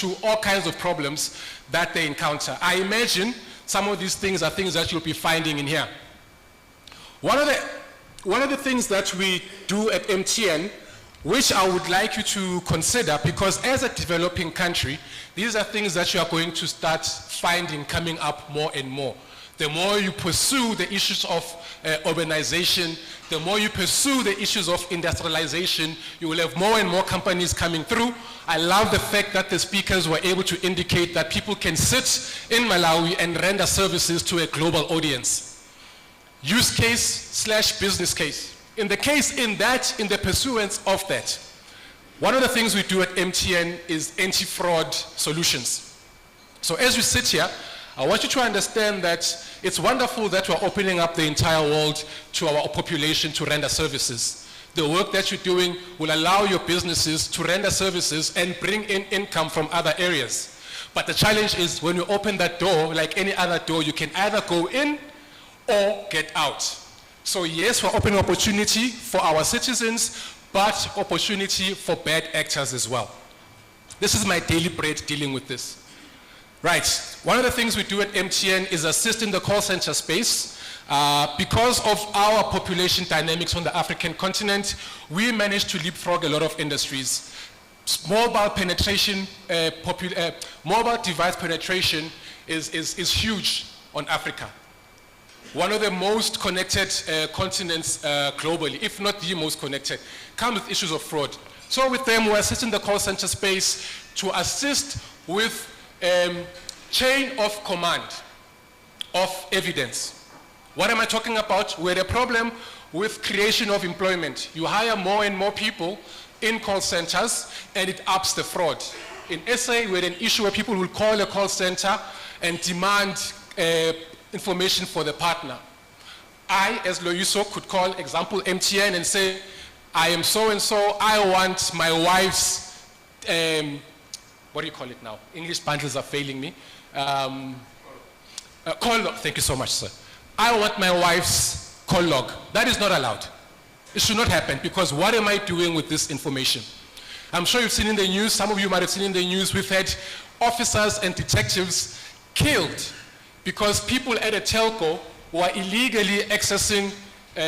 to all kinds of problems that they encounter. I imagine some of these things are things that you'll be finding in here. One of the things that we do at MTN, which I would like you to consider, because as a developing country, these are things that you are going to start finding coming up more and more. The more you pursue the issues of urbanization, the more you pursue the issues of industrialization, you will have more and more companies coming through. I love the fact that the speakers were able to indicate that people can sit in Malawi and render services to a global audience. Use case / business case. In the pursuance of that, one of the things we do at MTN is anti-fraud solutions. So as we sit here, I want you to understand that it's wonderful that we're opening up the entire world to our population to render services. The work that you're doing will allow your businesses to render services and bring in income from other areas. But the challenge is when you open that door, like any other door, you can either go in or get out. So yes, we're opening opportunity for our citizens, but opportunity for bad actors as well. This is my daily bread dealing with this. Right, one of the things we do at MTN is assist in the call center space. Because of our population dynamics on the African continent, we managed to leapfrog a lot of industries. Mobile penetration, mobile device penetration is huge on Africa. One of the most connected continents globally, if not the most connected, comes with issues of fraud. So with them, we assist in the call center space to assist with chain of command of evidence. What am I talking about? We had a problem with creation of employment. You hire more and more people in call centers and it ups the fraud. In SA, we had an issue where people will call a call center and demand information for the partner. I, as Loyiso, could call, example, MTN and say, I am so-and-so, I want my wife's, what do you call it now? English bundles are failing me. Call log, thank you so much, sir. I want my wife's call log. That is not allowed. It should not happen, because what am I doing with this information? I'm sure you've seen in the news, some of you might have seen in the news, we've had officers and detectives killed because people at a telco were illegally accessing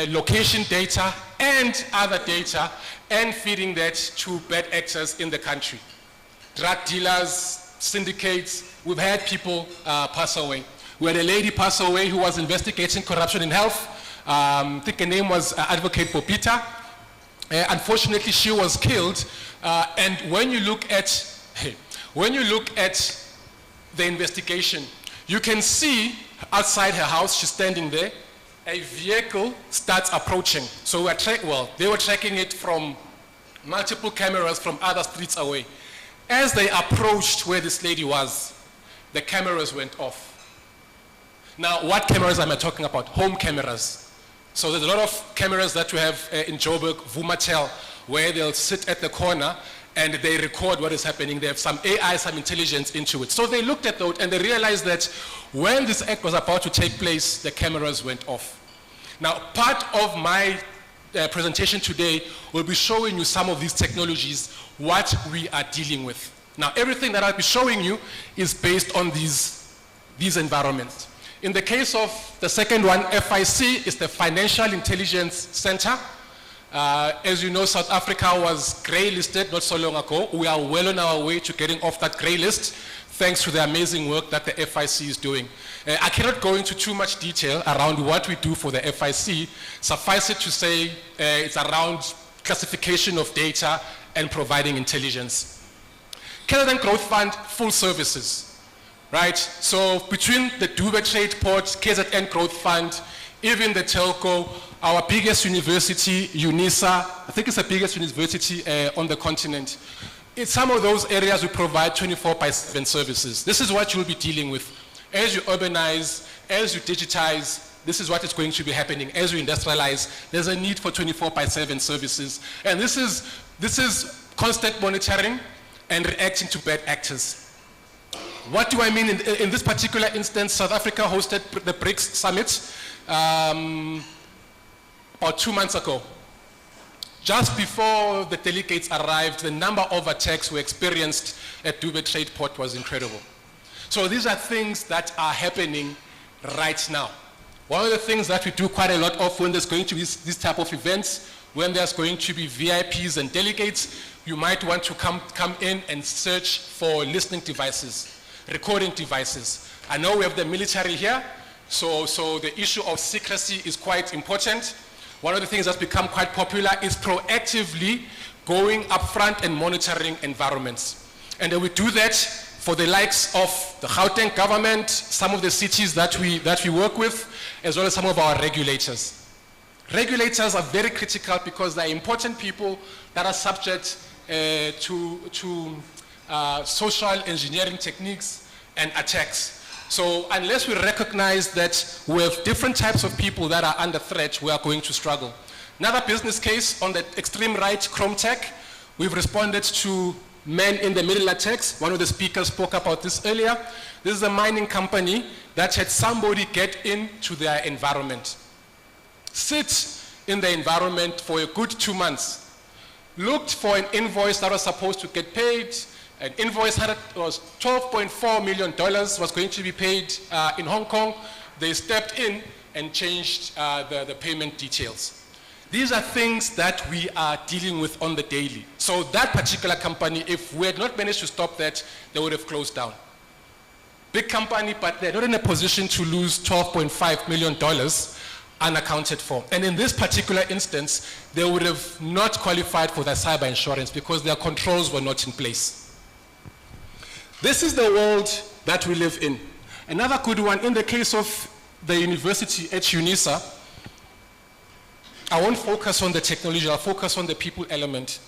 location data and other data and feeding that to bad actors in the country. Drug dealers, syndicates, we've had people pass away. We had a lady pass away who was investigating corruption in health. I think her name was Advocate Popita. Unfortunately, she was killed. And when you look at the investigation, you can see outside her house, she's standing there, a vehicle starts approaching. So they were tracking it from multiple cameras from other streets away. As they approached where this lady was, the cameras went off. Now, what cameras am I talking about? Home cameras. So there's a lot of cameras that we have in Joburg, Vumatel, where they'll sit at the corner and they record what is happening. They have some AI, some intelligence into it. So they looked at that and they realized that when this act was about to take place, the cameras went off. Now, part of my presentation today will be showing you some of these technologies, what we are dealing with. Now, everything that I'll be showing you is based on these environments. In the case of the second one, FIC is the Financial Intelligence Center. As you know, South Africa was grey listed not so long ago. We are well on our way to getting off that grey list, thanks to the amazing work that the FIC is doing. I cannot go into too much detail around what we do for the FIC. Suffice it to say, it's around classification of data and providing intelligence. KZN Growth Fund, full services. Right, so between the Dube Trade Port, KZN Growth Fund, even the telco, our biggest university, UNISA, I think it's the biggest university on the continent. In some of those areas we provide 24/7 services. This is what you'll be dealing with. As you urbanize, as you digitize, this is what is going to be happening. As you industrialize, there's a need for 24/7 services. And this is constant monitoring and reacting to bad actors. What do I mean? In this particular instance, South Africa hosted the BRICS Summit about 2 months ago. Just before the delegates arrived, the number of attacks we experienced at Dube Trade Port was incredible. So these are things that are happening right now. One of the things that we do quite a lot of when there's going to be this type of events, when there's going to be VIPs and delegates, you might want to come in and search for listening devices, recording devices. I know we have the military here, so the issue of secrecy is quite important. One of the things that's become quite popular is proactively going up front and monitoring environments. And then we do that for the likes of the Gauteng government, some of the cities that we work with, as well as some of our regulators. Regulators are very critical because they're important people that are subject to social engineering techniques and attacks. So unless we recognize that we have different types of people that are under threat, we are going to struggle. Another business case on the extreme right, Chrome Tech, we've responded to men in the middle attacks. One of the speakers spoke about this earlier. This is a mining company that had somebody get into their environment, sit in the environment for a good 2 months, looked for an invoice that was supposed to get paid. An invoice was $12.4 million, was going to be paid in Hong Kong. They stepped in and changed the payment details. These are things that we are dealing with on the daily. So that particular company, if we had not managed to stop that, they would have closed down. Big company, but they're not in a position to lose $12.5 million unaccounted for. And in this particular instance, they would have not qualified for their cyber insurance because their controls were not in place. This is the world that we live in. Another good one, in the case of the university at UNISA, I won't focus on the technology, I'll focus on the people element.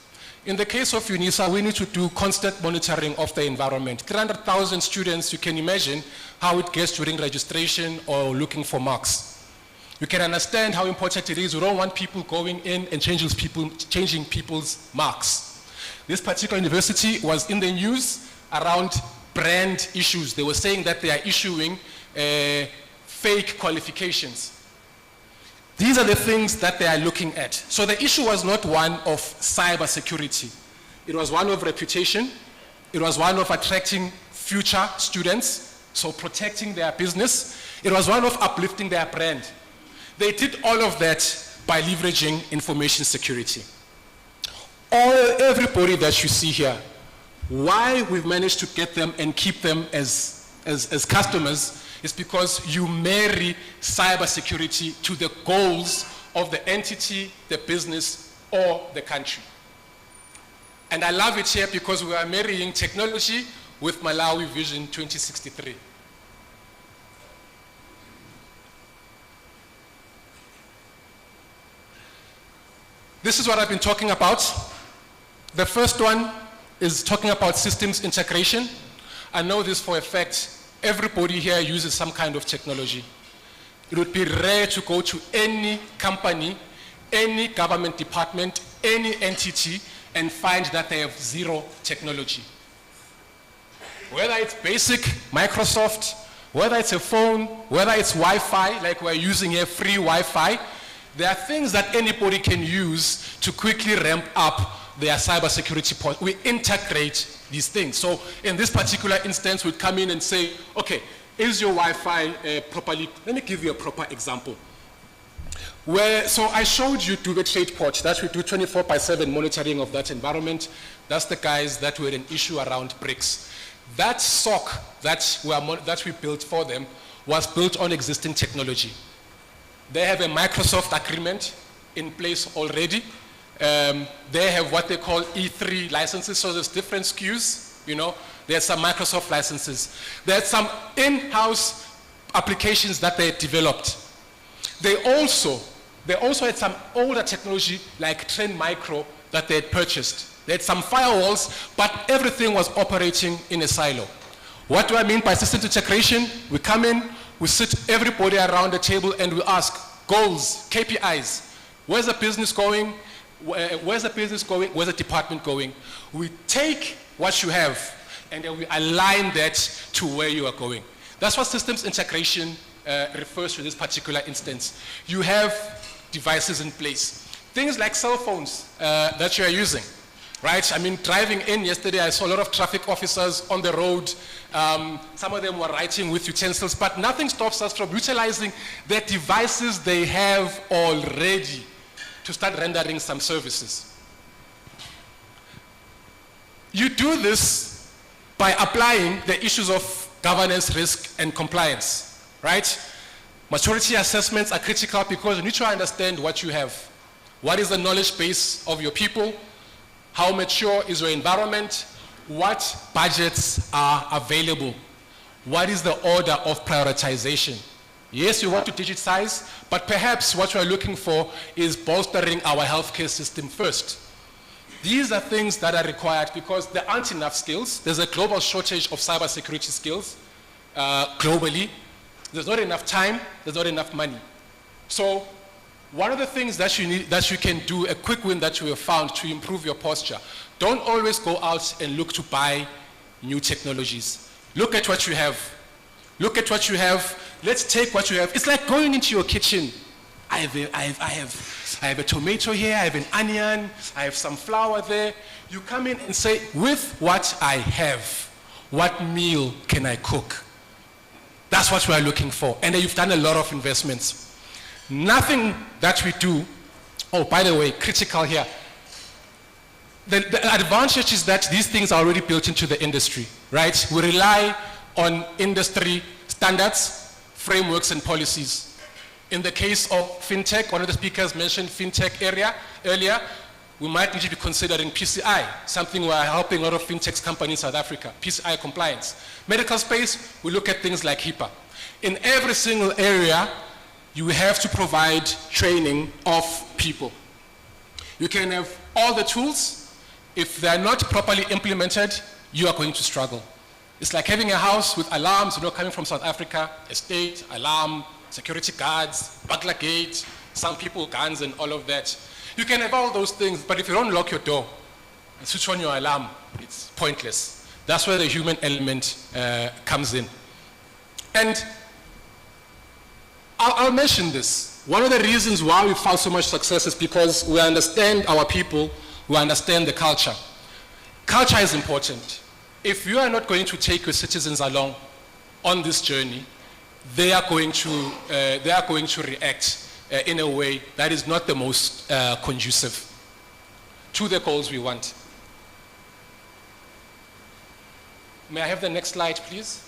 In the case of UNISA, we need to do constant monitoring of the environment. 300,000 students, you can imagine how it gets during registration or looking for marks. You can understand how important it is. We don't want people going in and changing people's marks. This particular university was in the news around brand issues. They were saying that they are issuing fake qualifications. These are the things that they are looking at. So the issue was not one of cyber security. It was one of reputation. It was one of attracting future students, so protecting their business. It was one of uplifting their brand. They did all of that by leveraging information security. Everybody that you see here, why we've managed to get them and keep them as customers is because you marry cybersecurity to the goals of the entity, the business, or the country. And I love it here because we are marrying technology with Malawi Vision 2063. This is what I've been talking about. The first one is talking about systems integration. I know this for a fact. Everybody here uses some kind of technology. It would be rare to go to any company, any government department, any entity, and find that they have zero technology. Whether it's basic Microsoft, whether it's a phone, whether it's Wi-Fi, like we're using here, free Wi-Fi, there are things that anybody can use to quickly ramp up their cybersecurity point. We integrate these things. So in this particular instance, we'd come in and say, okay, is your Wi-Fi properly? Let me give you a proper example. So I showed you to the trade port that we do 24/7 monitoring of that environment. That's the guys that were an issue around bricks. That SOC that we built for them was built on existing technology. They have a Microsoft agreement in place already. They have what they call E3 licenses, so there's different SKUs, There's some Microsoft licenses. There's some in-house applications that they developed. They also had some older technology like Trend Micro that they had purchased. They had some firewalls, but everything was operating in a silo. What do I mean by systems integration? We come in, we sit everybody around the table and we ask goals, KPIs. Where's the business going? Where's the business going? Where's the department going? We take what you have and then we align that to where you are going. That's what systems integration refers to this particular instance. You have devices in place. Things like cell phones that you are using, right? I mean, driving in yesterday, I saw a lot of traffic officers on the road. Some of them were writing with utensils, but nothing stops us from utilizing the devices they have already to start rendering some services. You do this by applying the issues of governance, risk, and compliance, right? Maturity assessments are critical because you need to understand what you have. What is the knowledge base of your people? How mature is your environment? What budgets are available? What is the order of prioritization? Yes, you want to digitize, but perhaps what you are looking for is bolstering our healthcare system first. These are things that are required because there aren't enough skills. There's a global shortage of cybersecurity skills globally. There's not enough time, there's not enough money. So one of the things that you need, that you can do, a quick win that you have found to improve your posture, don't always go out and look to buy new technologies. Look at what you have. Look at what you have. Let's take what you have. It's like going into your kitchen. I have a tomato here, I have an onion, I have some flour there. You come in and say, with what I have, what meal can I cook? That's what we are looking for. And you've done a lot of investments. Nothing that we do, oh, by the way, critical here. The advantage is that these things are already built into the industry, right? We rely on industry standards, frameworks, and policies. In the case of fintech, one of the speakers mentioned fintech area earlier, we might need to be considering PCI, something we're helping a lot of fintech companies in South Africa, PCI compliance. Medical space, we look at things like HIPAA. In every single area, you have to provide training of people. You can have all the tools. If they're not properly implemented, you are going to struggle. It's like having a house with alarms, coming from South Africa, estate, alarm, security guards, burglar gate, some people, guns, and all of that. You can have all those things, but if you don't lock your door and switch on your alarm, it's pointless. That's where the human element comes in. And I'll mention this. One of the reasons why we found so much success is because we understand our people, we understand the culture. Culture is important. If you are not going to take your citizens along on this journey, they are going to react in a way that is not the most conducive to the goals we want. May I have the next slide, please?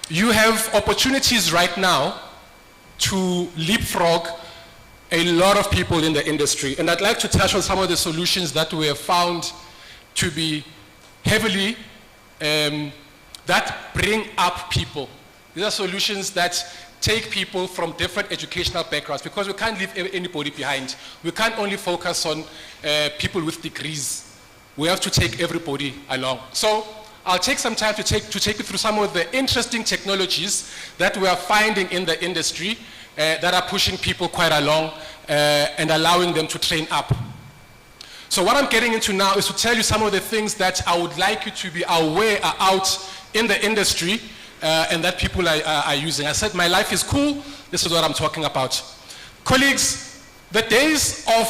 You have opportunities right now to leapfrog a lot of people in the industry. And I'd like to touch on some of the solutions that we have found to be heavily, that bring up people. These are solutions that take people from different educational backgrounds because we can't leave anybody behind. We can't only focus on people with degrees. We have to take everybody along. So I'll take some time to take you through some of the interesting technologies that we are finding in the industry that are pushing people quite along and allowing them to train up. So what I'm getting into now is to tell you some of the things that I would like you to be aware are out in the industry and that people are using. I said my life is cool. This is what I'm talking about. Colleagues, the days of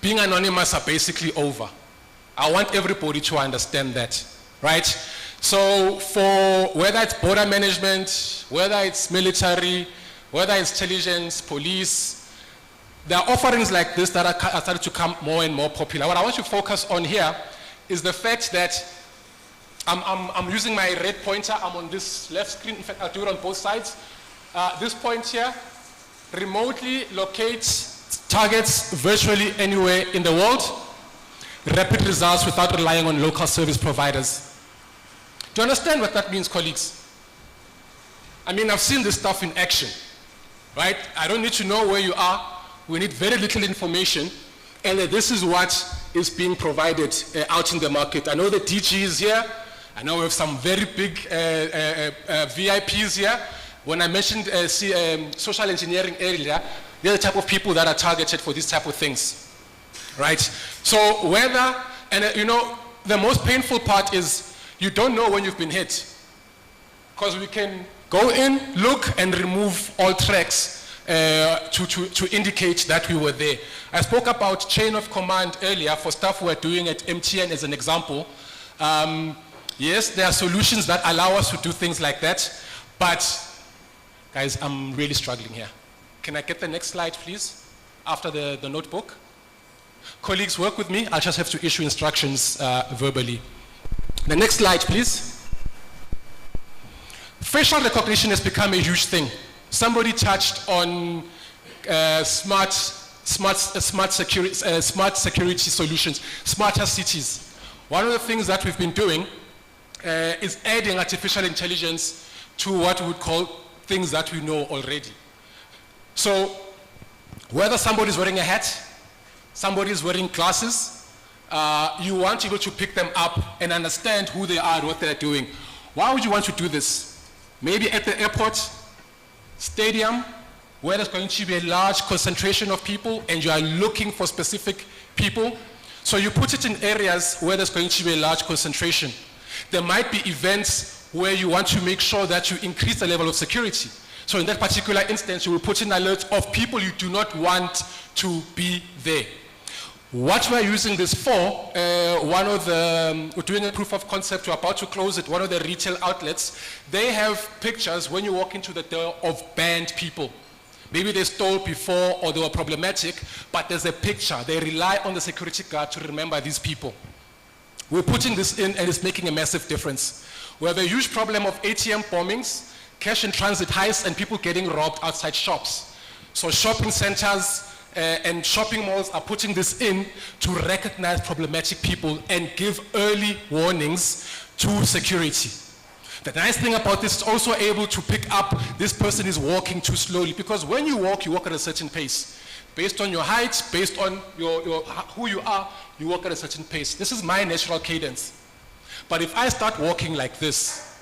being anonymous are basically over. I want everybody to understand that, right? So for whether it's border management, whether it's military, whether it's intelligence, police, there are offerings like this that are starting to come more and more popular. What I want to focus on here is the fact that I'm using my red pointer. I'm on this left screen. In fact, I'll do it on both sides. This point here remotely locates targets virtually anywhere in the world. Rapid results without relying on local service providers. Do you understand what that means, colleagues? I mean, I've seen this stuff in action, right? I don't need to know where you are. We need very little information, and this is what is being provided out in the market. I know the DG is here. I know we have some very big VIPs here. When I mentioned social engineering earlier, they're the type of people that are targeted for these type of things, right? So whether, and the most painful part is you don't know when you've been hit, because we can Go in, look, and remove all tracks to indicate that we were there. I spoke about chain of command earlier for stuff we're doing at MTN as an example. Yes, there are solutions that allow us to do things like that, but guys, I'm really struggling here. Can I get the next slide, please, after the notebook? Colleagues, work with me. I'll just have to issue instructions verbally. The next slide, please. Facial recognition has become a huge thing. Somebody touched on smart security solutions, smarter cities. One of the things that we've been doing is adding artificial intelligence to what we would call things that we know already. So whether somebody's wearing a hat, somebody's wearing glasses, you want to be able to pick them up and understand who they are and what they're doing. Why would you want to do this? Maybe at the airport, stadium, where there's going to be a large concentration of people and you are looking for specific people. So you put it in areas where there's going to be a large concentration. There might be events where you want to make sure that you increase the level of security. So in that particular instance, you will put in alerts of people you do not want to be there. What we're using this for, we're doing a proof of concept, we're about to close it, one of the retail outlets, they have pictures when you walk into the door of banned people. Maybe they stole before or they were problematic, but there's a picture. They rely on the security guard to remember these people. We're putting this in and it's making a massive difference. We have a huge problem of ATM bombings, cash in transit heists, and people getting robbed outside shops. So shopping centers and shopping malls are putting this in to recognize problematic people and give early warnings to security. The nice thing about this is also able to pick up this person is walking too slowly, because when you walk at a certain pace. Based on your height, based on who you are, you walk at a certain pace. This is my natural cadence. But if I start walking like this,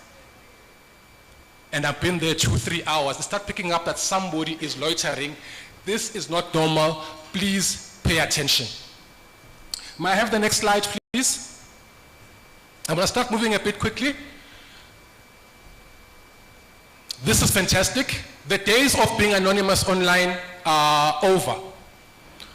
and I've been there 2-3 hours, I start picking up that somebody is loitering, this is not normal. Please pay attention. May I have the next slide, please? I'm going to start moving a bit quickly. This is fantastic. The days of being anonymous online are over.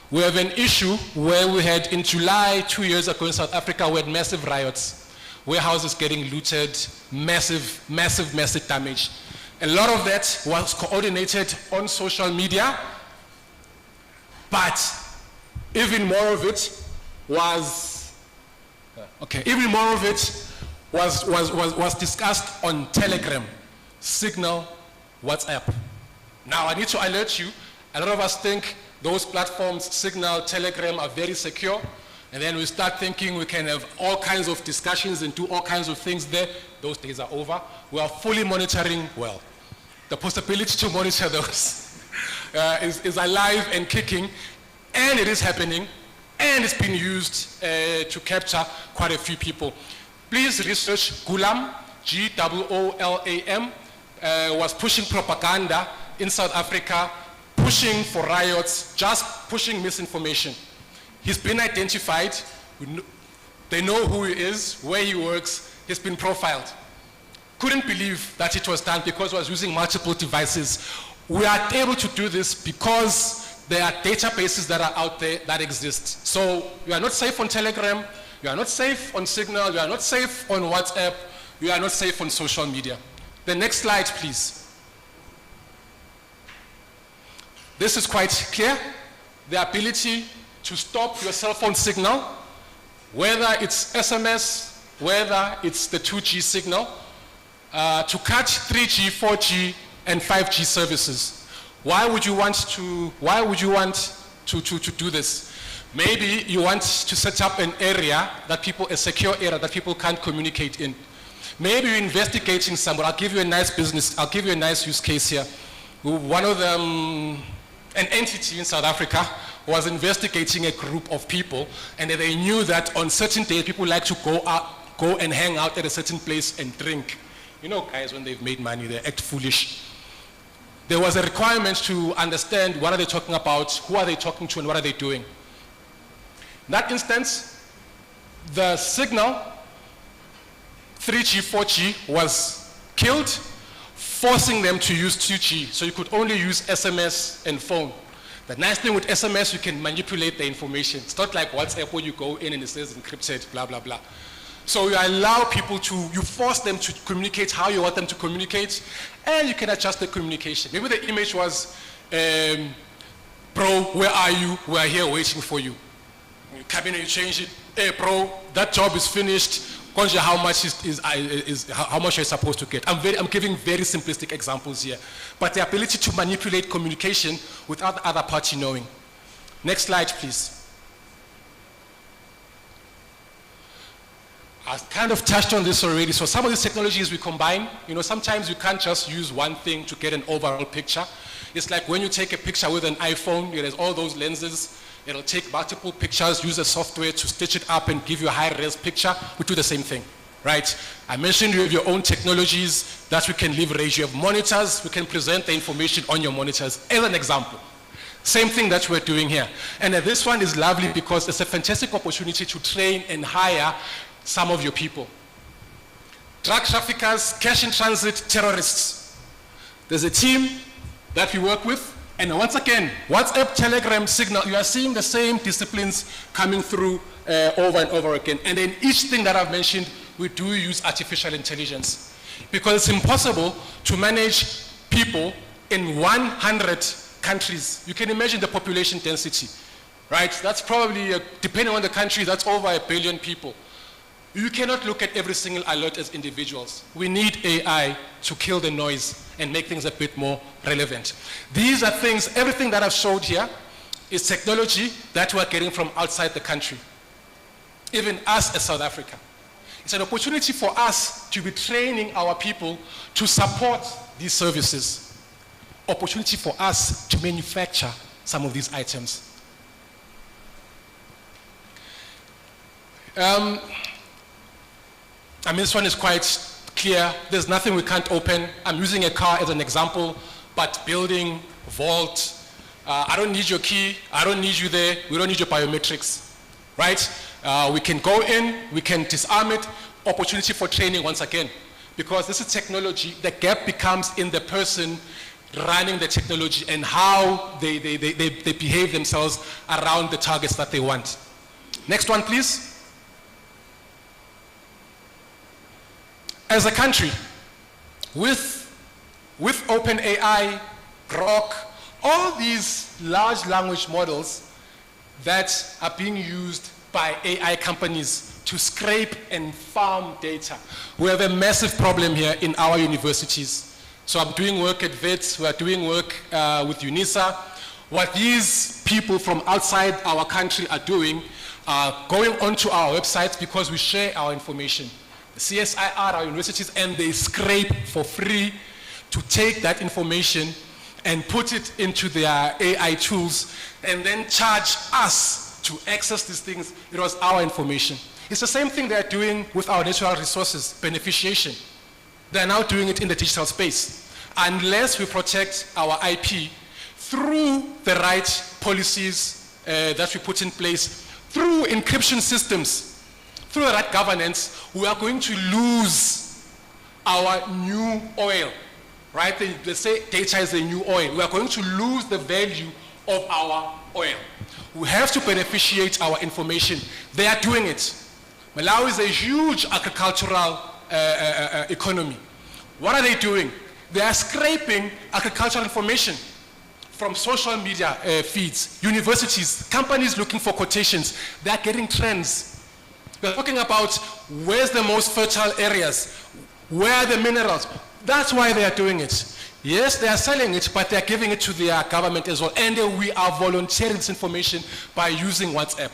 We have an issue where we had in July 2 years ago in South Africa, we had massive riots, warehouses getting looted, massive damage. A lot of that was coordinated on social media, but even more of it was discussed on Telegram, Signal, WhatsApp. Now I need to alert you, a lot of us think those platforms, Signal, Telegram, are very secure, and then we start thinking we can have all kinds of discussions and do all kinds of things there. Those days are over. We are fully monitoring well. The possibility to monitor those is alive and kicking, and it is happening, and it's been used to capture quite a few people. Please research Gulam, Goolam, was pushing propaganda in South Africa, pushing for riots, just pushing misinformation. He's been identified, they know who he is, where he works, he's been profiled. Couldn't believe that it was done because he was using multiple devices. We are able to do this because there are databases that are out there that exist. So you are not safe on Telegram, you are not safe on Signal, you are not safe on WhatsApp, you are not safe on social media. The next slide, please. This is quite clear. The ability to stop your cell phone signal, whether it's SMS, whether it's the 2G signal, to cut 3G, 4G, and 5G services. Why would you want to do this? Maybe you want to set up an area a secure area that people can't communicate in. Maybe you're investigating someone. I'll give you a nice use case here. One of them, an entity in South Africa was investigating a group of people, and they knew that on certain days people like to go and hang out at a certain place and drink. You know, guys, when they've made money, they act foolish. There was a requirement to understand what are they talking about, who are they talking to, and what are they doing. In that instance, the signal 3G, 4G was killed. forcing them to use 2G, so you could only use SMS and phone. The nice thing with SMS, you can manipulate the information. It's not like WhatsApp where you go in and it says encrypted, blah, blah, blah. So you allow people to, you force them to communicate how you want them to communicate, and you can adjust the communication. Maybe the image was, bro, where are you? We are here waiting for you. You come in and you change it. Hey, bro, that job is finished. Conjure how much how much you're supposed to get. I'm giving very simplistic examples here, but the ability to manipulate communication without the other party knowing. Next slide, please. I kind of touched on this already. So some of these technologies we combine. You know, sometimes you can't just use one thing to get an overall picture. It's like when you take a picture with an iPhone, there's all those lenses. It'll take multiple pictures, use a software to stitch it up and give you a high-res picture. We do the same thing, right? I mentioned you have your own technologies that we can leverage. You have monitors, we can present the information on your monitors as an example. Same thing that we're doing here. And this one is lovely because it's a fantastic opportunity to train and hire some of your people. Drug traffickers, cash in transit, terrorists. There's a team that we work with. And once again, WhatsApp, Telegram, Signal, you are seeing the same disciplines coming through over and over again. And in each thing that I've mentioned, we do use artificial intelligence. Because it's impossible to manage people in 100 countries. You can imagine the population density, right? That's probably, depending on the country, that's over 1 billion people. You cannot look at every single alert as individuals. We need AI to kill the noise and make things a bit more relevant. These are things, everything that I've showed here is technology that we're getting from outside the country. Even us as South Africa. It's an opportunity for us to be training our people to support these services. Opportunity for us to manufacture some of these items. I mean, this one is quite clear. There's nothing we can't open. I'm using a car as an example, but building, vault, I don't need your key. I don't need you there. We don't need your biometrics, right? We can go in, we can disarm it. Opportunity for training once again. Because this is technology, the gap becomes in the person running the technology and how they behave themselves around the targets that they want. Next one, please. As a country, with OpenAI, Grok, all these large language models that are being used by AI companies to scrape and farm data. We have a massive problem here in our universities. So I'm doing work at VETS, we are doing work with UNISA. What these people from outside our country are doing are going onto our websites because we share our information. CSIR, our universities, and they scrape for free to take that information and put it into their AI tools and then charge us to access these things. It was our information. It's the same thing they're doing with our natural resources, beneficiation. They're now doing it in the digital space. Unless we protect our IP through the right policies that we put in place, through encryption systems, through the right governance, we are going to lose our new oil, right? They say data is the new oil. We are going to lose the value of our oil. We have to beneficiate our information. They are doing it. Malawi is a huge agricultural economy. What are they doing? They are scraping agricultural information from social media feeds, universities, companies looking for quotations. They are getting trends. We're talking about where's the most fertile areas, where are the minerals. That's why they are doing it. Yes, they are selling it, but they are giving it to their government as well. And we are volunteering this information by using WhatsApp.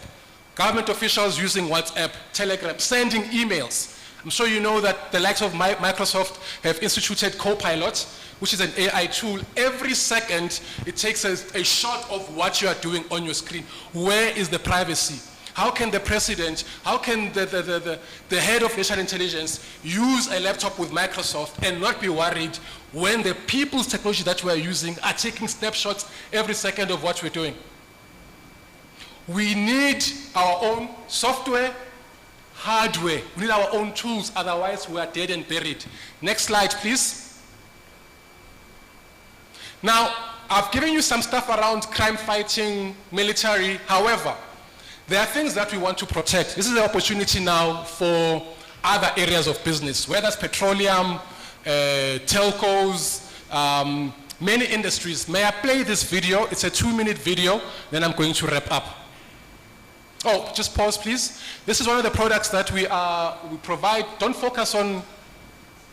Government officials using WhatsApp, Telegram, sending emails. I'm sure you know that the likes of Microsoft have instituted Copilot, which is an AI tool. Every second, it takes a shot of what you are doing on your screen. Where is the privacy? How can the president, how can the head of national intelligence use a laptop with Microsoft and not be worried when the people's technology that we're using are taking snapshots every second of what we're doing? We need our own software, hardware. We need our own tools, otherwise we are dead and buried. Next slide, please. Now, I've given you some stuff around crime fighting, military. However, there are things that we want to protect. This is the opportunity now for other areas of business, whether it's petroleum, telcos, many industries. May I play this video? It's a 2-minute video, then I'm going to wrap up. Oh, just pause, please. This is one of the products that we provide. Don't focus on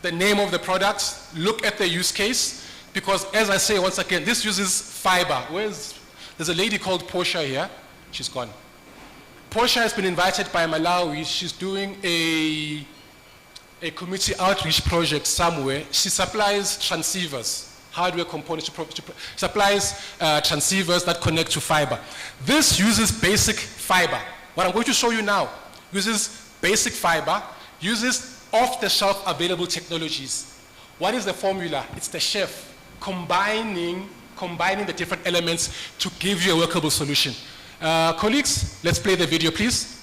the name of the product. Look at the use case, because as I say once again, this uses fiber. There's a lady called Portia here. She's gone. Portia has been invited by Malawi. She's doing a community outreach project somewhere. She supplies transceivers, hardware components. She supplies transceivers that connect to fiber. This uses basic fiber. What I'm going to show you now uses basic fiber, uses off-the-shelf available technologies. What is the formula? It's the chef combining the different elements to give you a workable solution. Colleagues, let's play the video, please.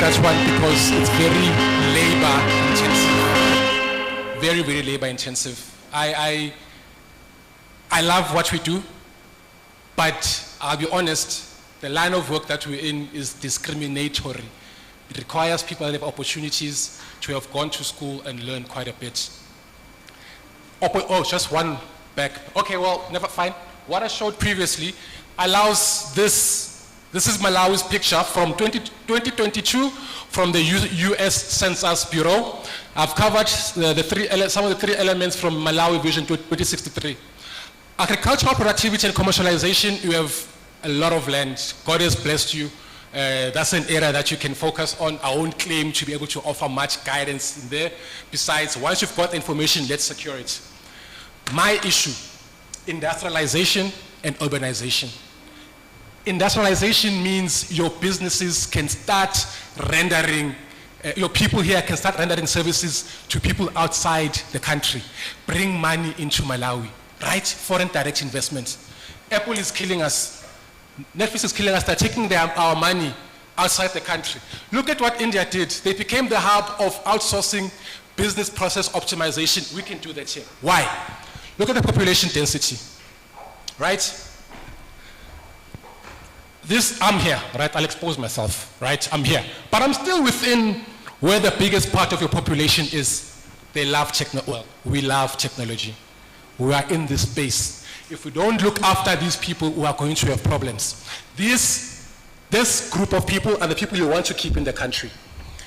That one because it's very labor intensive, very labor intensive. I love what we do, but I'll be honest, the line of work that we're in is discriminatory. It requires people that have opportunities to have gone to school and learned quite a bit. Oh, just one back. Okay, well, never fine. What I showed previously allows this. This is Malawi's picture from 2022 from the US Census Bureau. I've covered some of the three elements from Malawi Vision 2063. Agricultural productivity and commercialization, you have a lot of land. God has blessed you. That's an area that you can focus on. I won't claim to be able to offer much guidance in there. Besides, once you've got the information, let's secure it. My issue, industrialization and urbanization. Industrialization means your businesses can start rendering, your people here can start rendering services to people outside the country. Bring money into Malawi, right? Foreign direct investment. Apple is killing us. Netflix is killing us. They're taking our money outside the country. Look at what India did. They became the hub of outsourcing business process optimization. We can do that here. Why? Look at the population density, right? I'm here, right? I'll expose myself, right? I'm here. But I'm still within where the biggest part of your population is. They love we love technology. We are in this space. If we don't look after these people, we are going to have problems. This group of people are the people you want to keep in the country.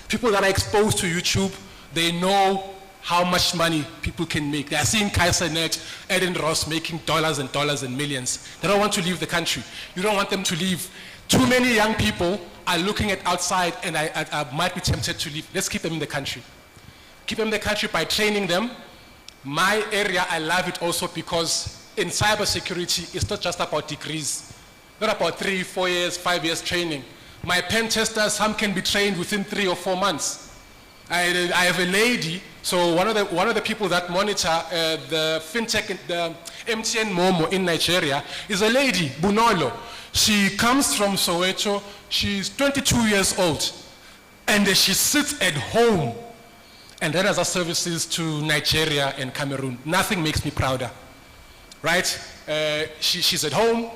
People that are exposed to YouTube, they know how much money people can make. They are seeing Kaisernet, Eden Ross making dollars and dollars and millions. They don't want to leave the country. You don't want them to leave. Too many young people are looking at outside, and I might be tempted to leave. Let's keep them in the country. Keep them in the country by training them. My area, I love it also because in cybersecurity, it's not just about degrees. Not about 3, 4 years, 5 years training. My pen testers, some can be trained within 3 or 4 months. I have a lady, so one of the people that monitor the fintech, the MTN Momo in Nigeria is a lady, Bunolo. She comes from Soweto. She's 22 years old, and she sits at home and renders her services to Nigeria and Cameroon. Nothing makes me prouder, right? She's at home.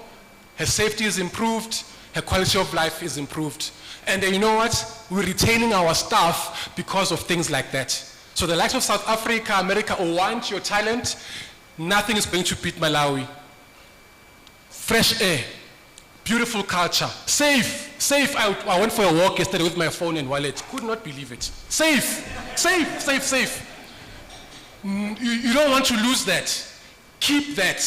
her safety is improved, her quality of life is improved. And you know what? We're retaining our staff because of things like that. So the likes of South Africa, America, want your talent, nothing is going to beat Malawi. Fresh air, beautiful culture, safe. I went for a walk yesterday with my phone and wallet. Could not believe it. Safe. You don't want to lose that. Keep that,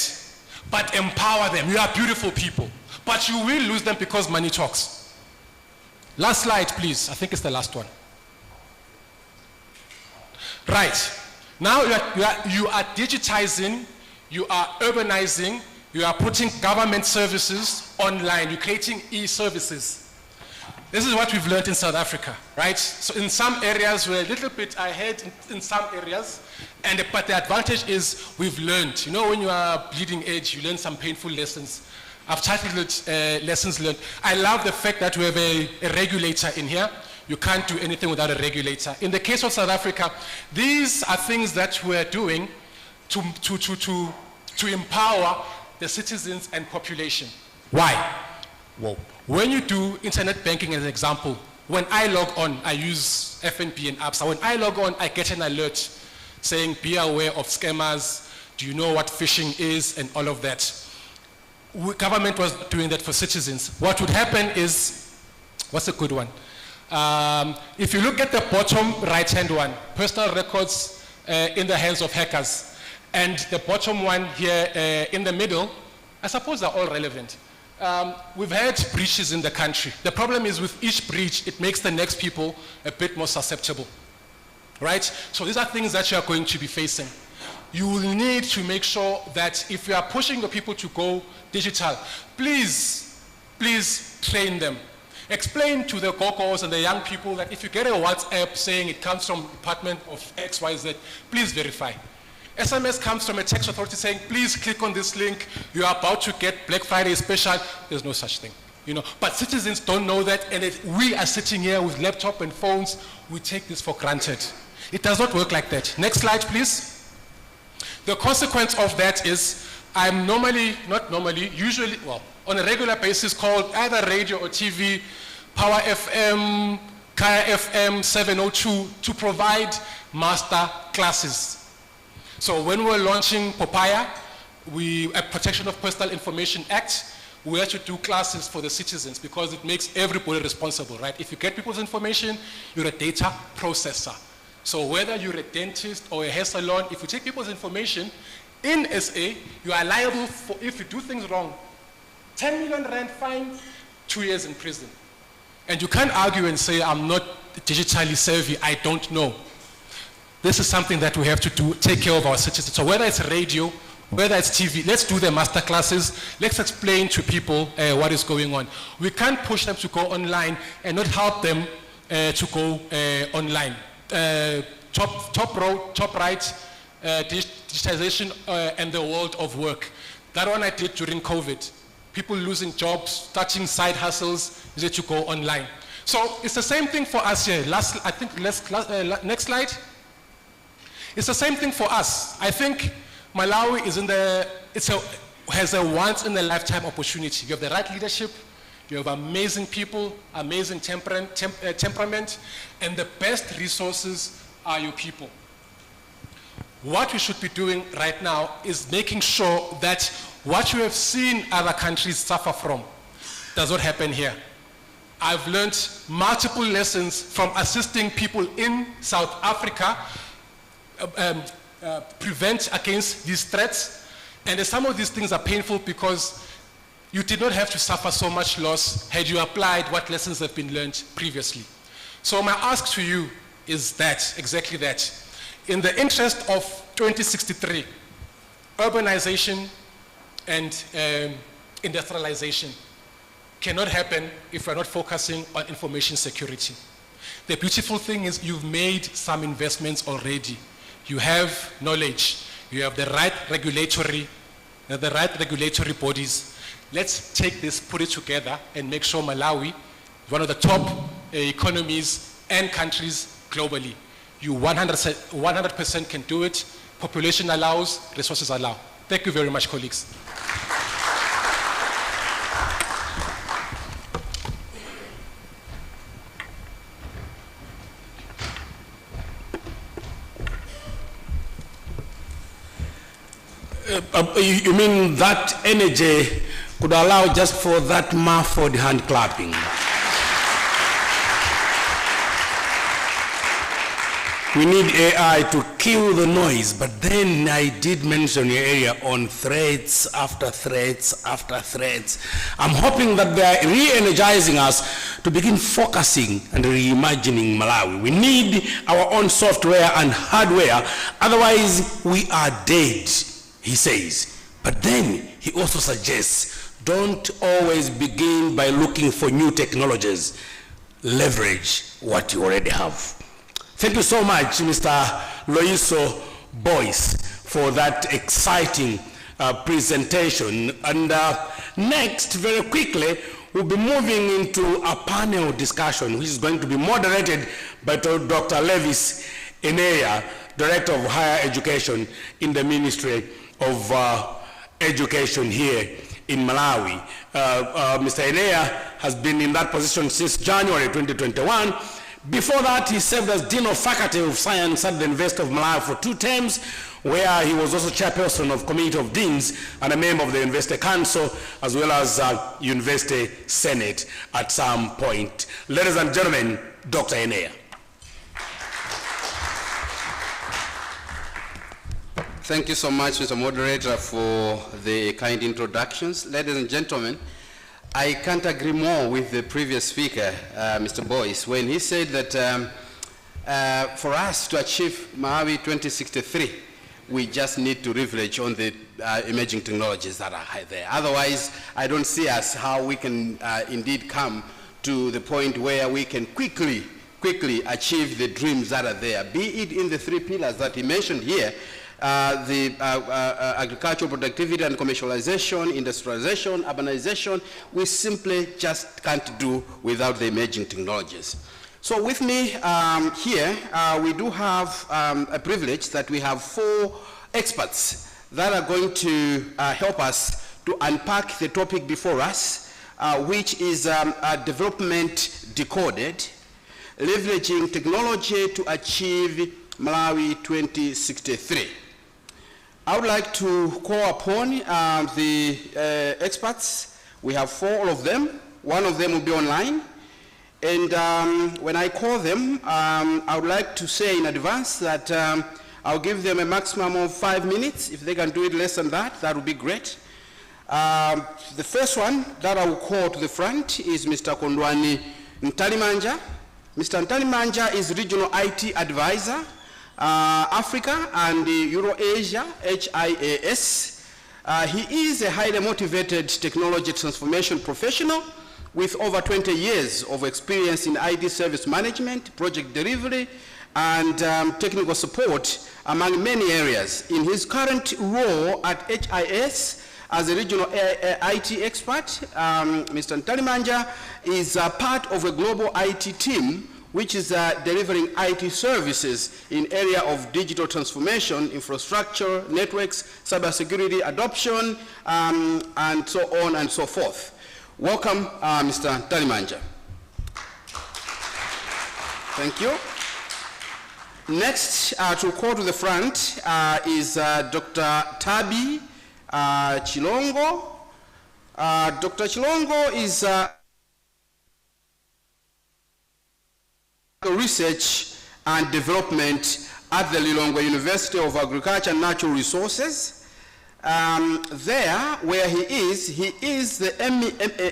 but empower them. You are beautiful people, but you will lose them because money talks. Last slide, please. I think it's the last one. Right. Now you are digitizing, you are urbanizing, you are putting government services online, you're creating e-services. This is what we've learned in South Africa, right? So in some areas, we're a little bit ahead in some areas, but the advantage is we've learned. You know, when you are bleeding edge, you learn some painful lessons. I've titled it Lessons Learned. I love the fact that we have a regulator in here. You can't do anything without a regulator. In the case of South Africa, these are things that we're doing to empower the citizens and population. Why? Well, when you do internet banking as an example, when I log on, I use FNB and ABSA. When I log on, I get an alert saying, be aware of scammers, do you know what phishing is, and all of that. Government was doing that for citizens. What would happen is, what's a good one? If you look at the bottom right-hand one, personal records in the hands of hackers, and the bottom one here in the middle, I suppose they're all relevant. We've had breaches in the country. The problem is with each breach, it makes the next people a bit more susceptible, right? So these are things that you are going to be facing. You will need to make sure that if you are pushing the people to go digital, please train them. Explain to the gogos and the young people that if you get a WhatsApp saying it comes from Department of XYZ, please verify. SMS comes from a tax authority saying, please click on this link, you are about to get Black Friday special. There's no such thing, you know. But citizens don't know that, and we are sitting here with laptop and phones, we take this for granted. It does not work like that. Next slide, please. The consequence of that is, I'm usually, on a regular basis called either radio or TV, Power FM, Kaya FM 702 to provide master classes. So when we're launching Popaya, a Protection of Personal Information Act, we had to do classes for the citizens because it makes everybody responsible, right? If you get people's information, you're a data processor. So whether you're a dentist or a hair salon, if you take people's information, in SA, you are liable for, if you do things wrong, 10 million rand fine, 2 years in prison. And you can't argue and say, I'm not digitally savvy, I don't know. This is something that we have to do, take care of our citizens. So whether it's radio, whether it's TV, let's do the master classes, let's explain to people what is going on. We can't push them to go online and not help them to go online. Top right, digitization and the world of work. That one I did during COVID. People losing jobs, starting side hustles, is it to go online. So it's the same thing for us here. Next slide. It's the same thing for us. I think Malawi has a once in a lifetime opportunity. You have the right leadership, you have amazing people, amazing temperament, and the best resources are your people. What we should be doing right now is making sure that what you have seen other countries suffer from does not happen here. I've learned multiple lessons from assisting people in South Africa prevent against these threats, and some of these things are painful because you did not have to suffer so much loss had you applied what lessons have been learned previously. So my ask to you is that, exactly that. In the interest of 2063, urbanization and industrialization cannot happen if we're not focusing on information security. The beautiful thing is you've made some investments already. You have knowledge, you have the right regulatory bodies. Let's take this, put it together, and make sure Malawi, one of the top economies and countries globally. You 100% can do it. Population allows, resources allow. Thank you very much, colleagues. You mean that energy could allow just for that muffled hand clapping? We need AI to kill the noise, but then I did mention your area on threats after threats after threats. I'm hoping that they are re-energizing us to begin focusing and reimagining Malawi. We need our own software and hardware, otherwise we are dead, he says. But then he also suggests, don't always begin by looking for new technologies. Leverage what you already have. Thank you so much, Mr. Loiso Boyce, for that exciting presentation. And next, very quickly, we'll be moving into a panel discussion, which is going to be moderated by Dr. Levis Eneya, Director of Higher Education in the Ministry of Education here in Malawi. Mr. Eneya has been in that position since January 2021. Before that, he served as Dean of Faculty of Science at the University of Malawi for 2 terms, where he was also chairperson of Committee of Deans and a member of the University Council, as well as University Senate at some point. Ladies and gentlemen, Dr. Eneya. Thank you so much, Mr. Moderator, for the kind introductions. Ladies and gentlemen, I can't agree more with the previous speaker, Mr. Boyce, when he said that for us to achieve Malawi 2063, we just need to leverage on the emerging technologies that are there. Otherwise, I don't see us how we can indeed come to the point where we can quickly achieve the dreams that are there, be it in the 3 pillars that he mentioned here, the agricultural productivity and commercialization, industrialization, urbanization. We simply just can't do without the emerging technologies. So with me here, we do have a privilege that we have 4 experts that are going to help us to unpack the topic before us, which is development decoded, leveraging technology to achieve Malawi 2063. I would like to call upon the experts. We have 4 of them. 1 of them will be online. And when I call them, I would like to say in advance that I'll give them a maximum of 5 minutes. If they can do it less than that, that would be great. The first one that I will call to the front is Mr. Kondwani Ntalimanja. Mr. Ntalimanja is Regional IT Advisor, Africa and Euro-Asia, HIAS. He is a highly motivated technology transformation professional with over 20 years of experience in IT service management, project delivery, and technical support among many areas. In his current role at HIS as a regional IT expert, Mr. Ntalimanja is part of a global IT team which is delivering IT services in area of digital transformation, infrastructure, networks, cybersecurity adoption, and so on and so forth. Welcome, Mr. Ntalimanja. Thank you. Next, to call to the front is Dr. Tabi Chilongo. Dr. Chilongo is research and development at the Lilongwe University of Agriculture and Natural Resources. There, where he is the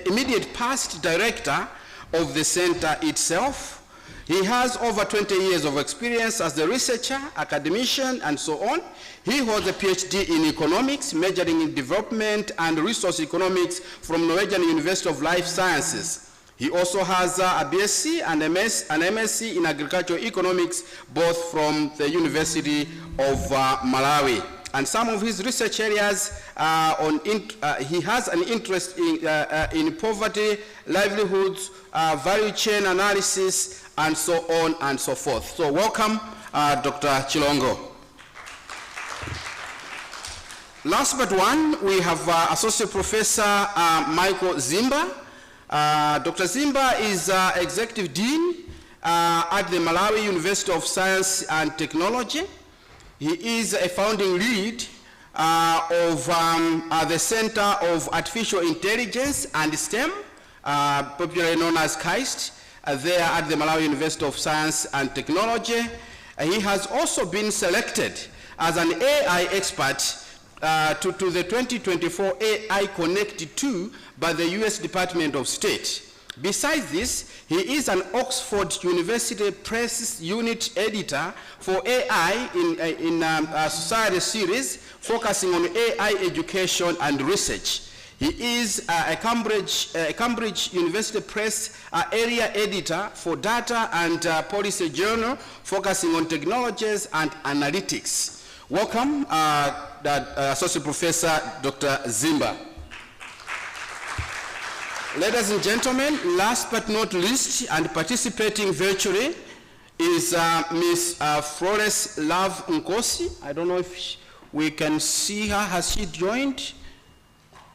immediate past director of the center itself. He has over 20 years of experience as a researcher, academician, and so on. He holds a PhD in economics, majoring in development and resource economics from Norwegian University of Life Sciences. He also has a BSc and an MSc in agricultural economics, both from the University of Malawi. And some of his research areas, he has an interest in poverty, livelihoods, value chain analysis, and so on and so forth. So welcome, Dr. Chilongo. Last but one, we have Associate Professor Michael Zimba. Dr. Zimba is Executive Dean at the Malawi University of Science and Technology. He is a founding lead of the Center of Artificial Intelligence and STEM, popularly known as KAIST, there at the Malawi University of Science and Technology. He has also been selected as an AI expert to the 2024 AI Connect 2 by the US Department of State. Besides this, he is an Oxford University Press Unit editor for AI in a society series focusing on AI education and research. He is a Cambridge University Press area editor for data and policy journal focusing on technologies and analytics. Welcome, Associate Professor Dr. Zimba. Ladies and gentlemen, last but not least, and participating virtually, is Ms. Flores Love Nkosi. I don't know if we can see her. Has she joined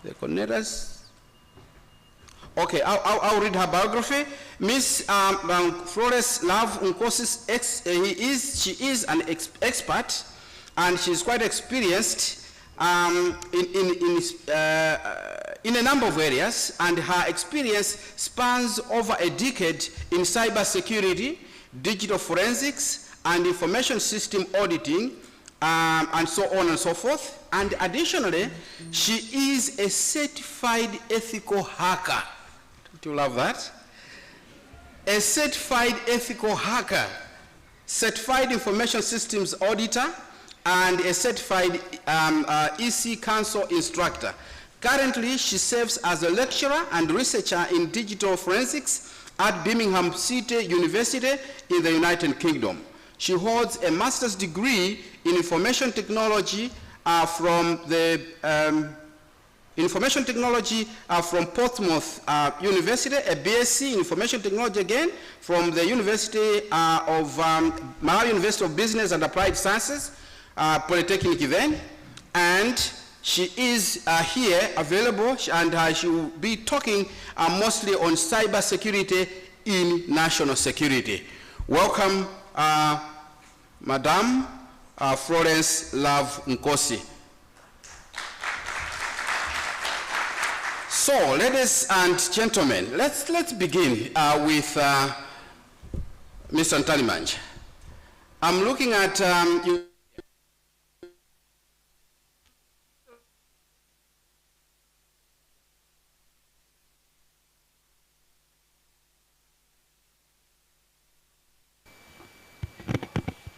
the coordinators? Okay, I'll read her biography. Ms. Flores Love Nkosi, she is an expert, and she's quite experienced in a number of areas, and her experience spans over a decade in cybersecurity, digital forensics, and information system auditing, and so on and so forth. And additionally, she is a certified ethical hacker. Do you love that? A certified ethical hacker, certified information systems auditor, and a certified EC Council instructor. Currently, she serves as a lecturer and researcher in digital forensics at Birmingham City University in the United Kingdom. She holds a master's degree in information technology from Portsmouth University, a BSc in information technology again from the University of Malawi University of Business and Applied Sciences, Polytechnic then, and she is here available, and she will be talking mostly on cyber security in national security. Welcome, Madam Florence Love Nkosi. So, ladies and gentlemen, let's begin with Mr. Ntalimanji. I'm looking at you.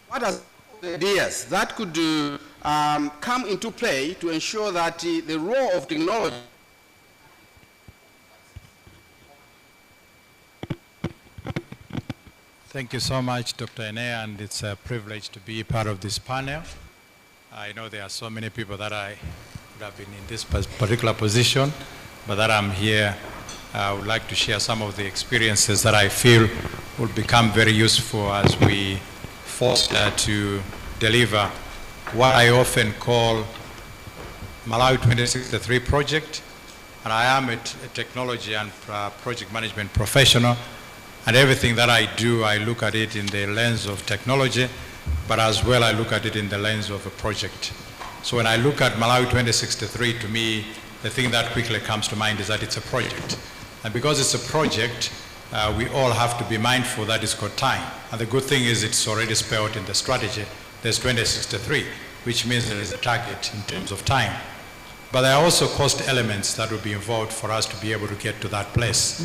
What are the ideas that could come into play to ensure that the role of technology Thank you so much, Dr. Ene, and it's a privilege to be part of this panel. I know there are so many people that I would have been in this particular position, but that I'm here, I would like to share some of the experiences that I feel will become very useful as we foster to deliver what I often call Malawi 2063 project. And I am a technology and project management professional. And everything that I do, I look at it in the lens of technology, but as well I look at it in the lens of a project. So when I look at Malawi 2063, to me, the thing that quickly comes to mind is that it's a project. And because it's a project, we all have to be mindful that it's got time. And the good thing is it's already spelled in the strategy. There's 2063, which means there is a target in terms of time. But there are also cost elements that will be involved for us to be able to get to that place.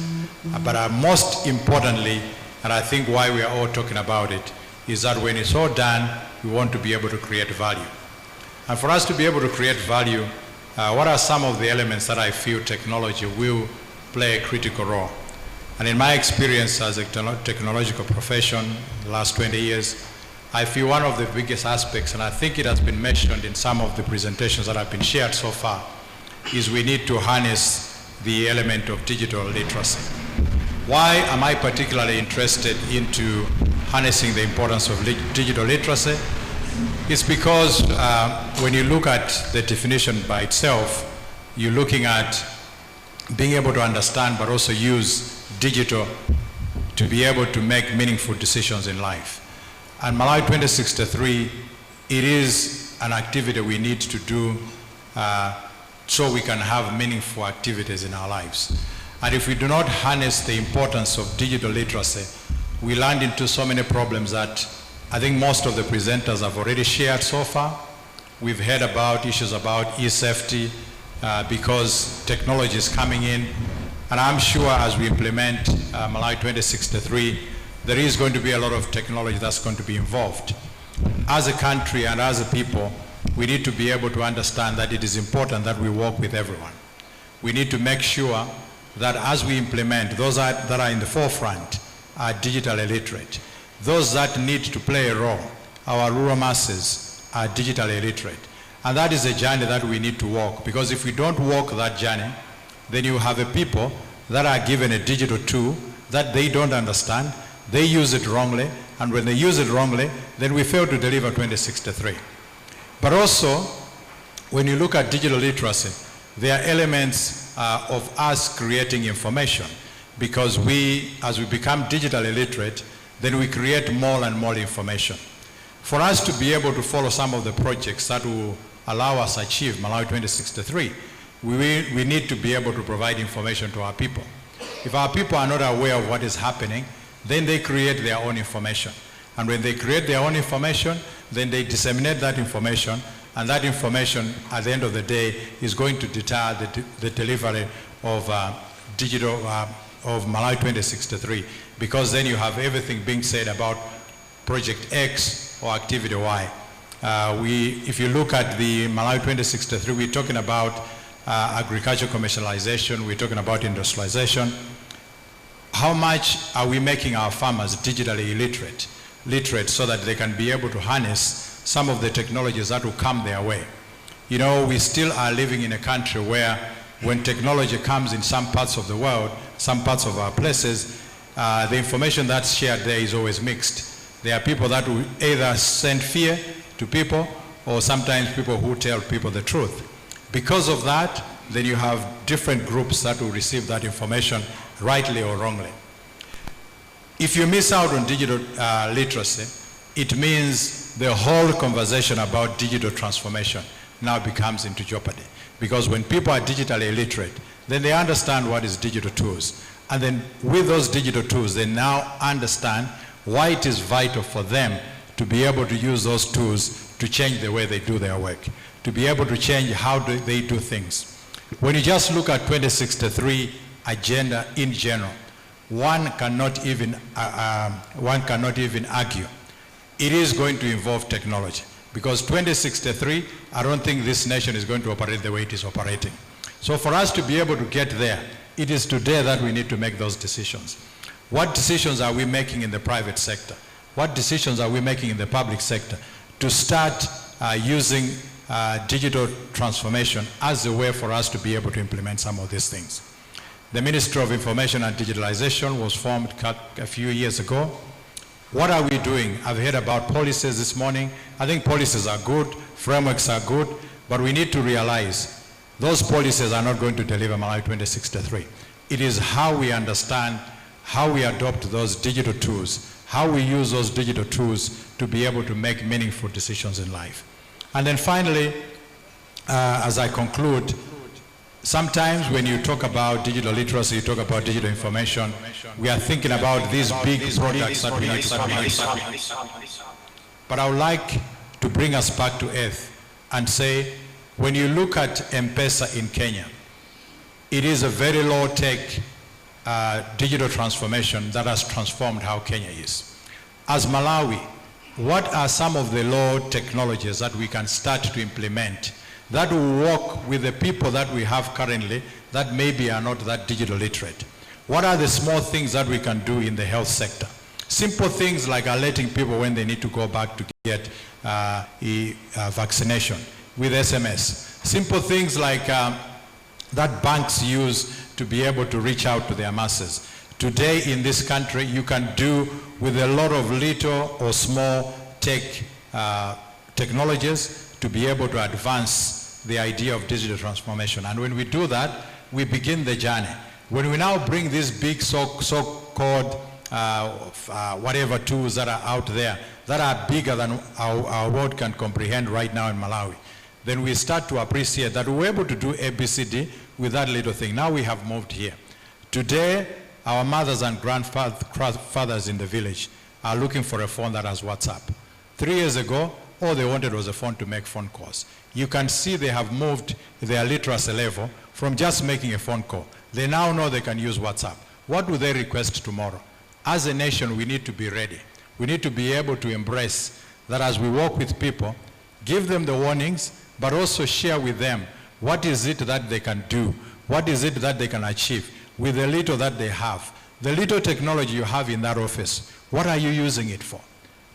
But most importantly, and I think why we are all talking about it, is that when it's all done, we want to be able to create value. And for us to be able to create value, what are some of the elements that I feel technology will play a critical role? And in my experience as a technological profession, the last 20 years, I feel one of the biggest aspects, and I think it has been mentioned in some of the presentations that have been shared so far, is we need to harness the element of digital literacy. Why am I particularly interested into harnessing the importance of digital literacy? It's because when you look at the definition by itself, you're looking at being able to understand but also use digital to be able to make meaningful decisions in life. And Malawi 2063, it is an activity we need to do so we can have meaningful activities in our lives. And if we do not harness the importance of digital literacy, we land into so many problems that I think most of the presenters have already shared so far. We've heard about issues about e-safety because technology is coming in. And I'm sure as we implement Malawi 2063, there is going to be a lot of technology that's going to be involved. As a country and as a people, we need to be able to understand that it is important that we work with everyone. We need to make sure that as we implement, those that are in the forefront are digital illiterate. Those that need to play a role, our rural masses, are digital illiterate. And that is a journey that we need to walk, because if we don't walk that journey, then you have a people that are given a digital tool that they don't understand, they use it wrongly, and when they use it wrongly, then we fail to deliver 2063. But also, when you look at digital literacy, there are elements of us creating information, because as we become digital illiterate, then we create more and more information. For us to be able to follow some of the projects that will allow us to achieve Malawi 2063, we need to be able to provide information to our people. If our people are not aware of what is happening, then they create their own information. And when they create their own information, then they disseminate that information, and that information, at the end of the day, is going to deter the delivery of of Malawi 2063, because then you have everything being said about Project X or Activity Y. If you look at the Malawi 2063, we're talking about agriculture commercialization, we're talking about industrialization. How much are we making our farmers digitally literate so that they can be able to harness some of the technologies that will come their way? You know, we still are living in a country where when technology comes in some parts of the world, some parts of our places, the information that's shared there is always mixed. There are people that will either send fear to people, or sometimes people who tell people the truth. Because of that, then you have different groups that will receive that information rightly or wrongly. If you miss out on digital literacy, it means the whole conversation about digital transformation now becomes into jeopardy. Because when people are digitally illiterate, then they understand what is digital tools. And then with those digital tools, they now understand why it is vital for them to be able to use those tools to change the way they do their work, to be able to change how they do things. When you just look at 2063 agenda in general, one cannot even argue. It is going to involve technology, because 2063, I don't think this nation is going to operate the way it is operating. So for us to be able to get there, it is today that we need to make those decisions. What decisions are we making in the private sector? What decisions are we making in the public sector to start using digital transformation as a way for us to be able to implement some of these things? The Ministry of Information and Digitalization was formed a few years ago. What are we doing? I've heard about policies this morning. I think policies are good, frameworks are good, but we need to realize those policies are not going to deliver Malawi 2063. It is how we understand, how we adopt those digital tools, how we use those digital tools to be able to make meaningful decisions in life. And then finally, as I conclude, sometimes when you talk about digital literacy, you talk about digital information, we are thinking about these big products that we need to produce. But I would like to bring us back to earth and say, when you look at M-Pesa in Kenya, it is a very low-tech digital transformation that has transformed how Kenya is. As Malawi, what are some of the low technologies that we can start to implement that will work with the people that we have currently that maybe are not that digital literate? What are the small things that we can do in the health sector? Simple things like alerting people when they need to go back to get vaccination with SMS. Simple things like that banks use to be able to reach out to their masses. Today in this country, you can do with a lot of little or small technologies to be able to advance the idea of digital transformation. And when we do that, we begin the journey. When we now bring these big so-called whatever tools that are out there that are bigger than our world can comprehend right now in Malawi, then we start to appreciate that we were able to do ABCD with that little thing. Now we have moved here. Today, our mothers and grandfathers in the village are looking for a phone that has WhatsApp. 3 years ago, all they wanted was a phone to make phone calls. You can see they have moved their literacy level from just making a phone call. They now know they can use WhatsApp. What do they request tomorrow? As a nation, we need to be ready. We need to be able to embrace that as we work with people, give them the warnings, but also share with them what is it that they can do, what is it that they can achieve with the little that they have. The little technology you have in that office, what are you using it for?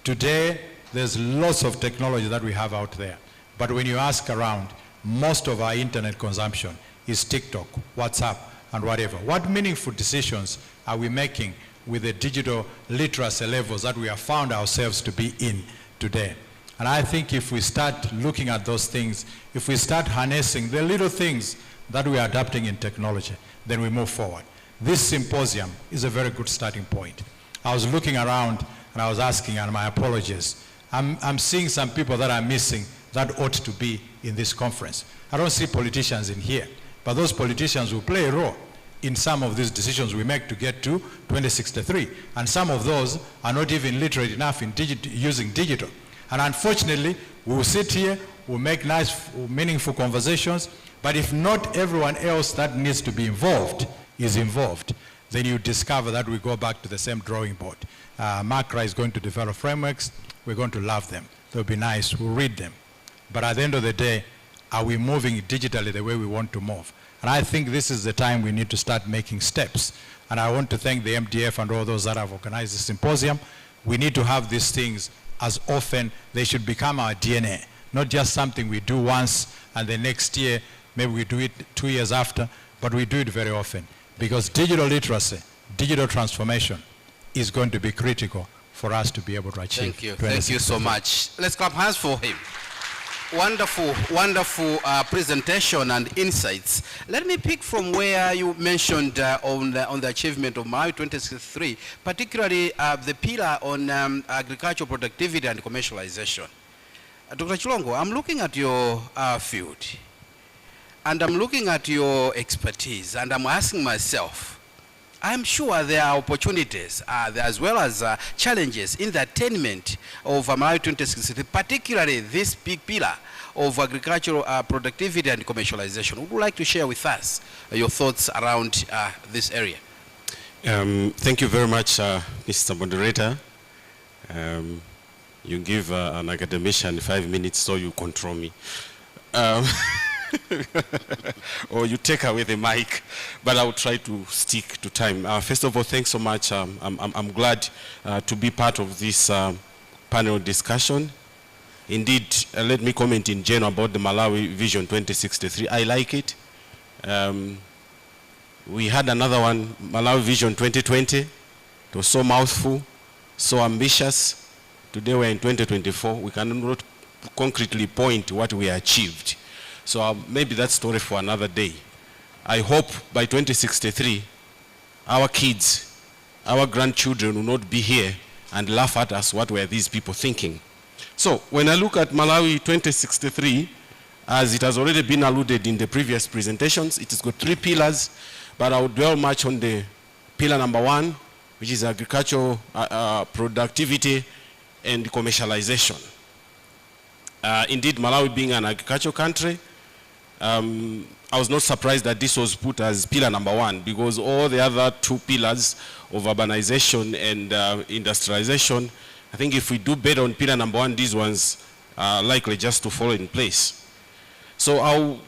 Today, there's lots of technology that we have out there. But when you ask around, most of our internet consumption is TikTok, WhatsApp, and whatever. What meaningful decisions are we making with the digital literacy levels that we have found ourselves to be in today? And I think if we start looking at those things, if we start harnessing the little things that we are adapting in technology, then we move forward. This symposium is a very good starting point. I was looking around and I was asking, and my apologies, I'm seeing some people that are missing that ought to be in this conference. I don't see politicians in here, but those politicians will play a role in some of these decisions we make to get to 2063. And some of those are not even literate enough in using digital. And unfortunately, we will sit here, we'll make nice, meaningful conversations, but if not everyone else that needs to be involved is involved, then you discover that we go back to the same drawing board. Makra is going to develop frameworks, we're going to love them. They'll be nice, we'll read them. But at the end of the day, are we moving digitally the way we want to move? And I think this is the time we need to start making steps. And I want to thank the MDF and all those that have organized this symposium. We need to have these things as often. They should become our DNA, not just something we do once and the next year, maybe we do it 2 years after, but we do it very often. Because digital literacy, digital transformation is going to be critical for us to be able to achieve. Thank you so much. Let's clap hands for him. Wonderful, wonderful presentation and insights. Let me pick from where you mentioned on the achievement of Malawi 2063, particularly the pillar on agricultural productivity and commercialization. Dr. Chilongo, I'm looking at your field, and I'm looking at your expertise, and I'm asking myself, I'm sure there are opportunities as well as challenges in the attainment of Malawi 2063, particularly this big pillar of agricultural productivity and commercialization. Would you like to share with us your thoughts around this area? Thank you very much, Mr. Moderator. You give an academician 5 minutes, so you control me. Or you take away the mic, but I'll try to stick to time. First of all, thanks so much. I'm glad to be part of this panel discussion. Indeed, let me comment in general about the Malawi Vision 2063. I like it. We had another one, Malawi Vision 2020. It was so mouthful, so ambitious. Today we're in 2024. We cannot concretely point to what we achieved. So maybe that's story for another day. I hope by 2063, our kids, our grandchildren will not be here and laugh at us, what were these people thinking? So when I look at Malawi 2063, as it has already been alluded in the previous presentations, it has got 3 pillars, but I will dwell much on the pillar number 1, which is agricultural productivity and commercialization. Indeed, Malawi being an agricultural country, I was not surprised that this was put as pillar number 1, because all the other 2 pillars of urbanization and industrialization, I think if we do better on pillar number 1, these ones are likely just to fall in place. So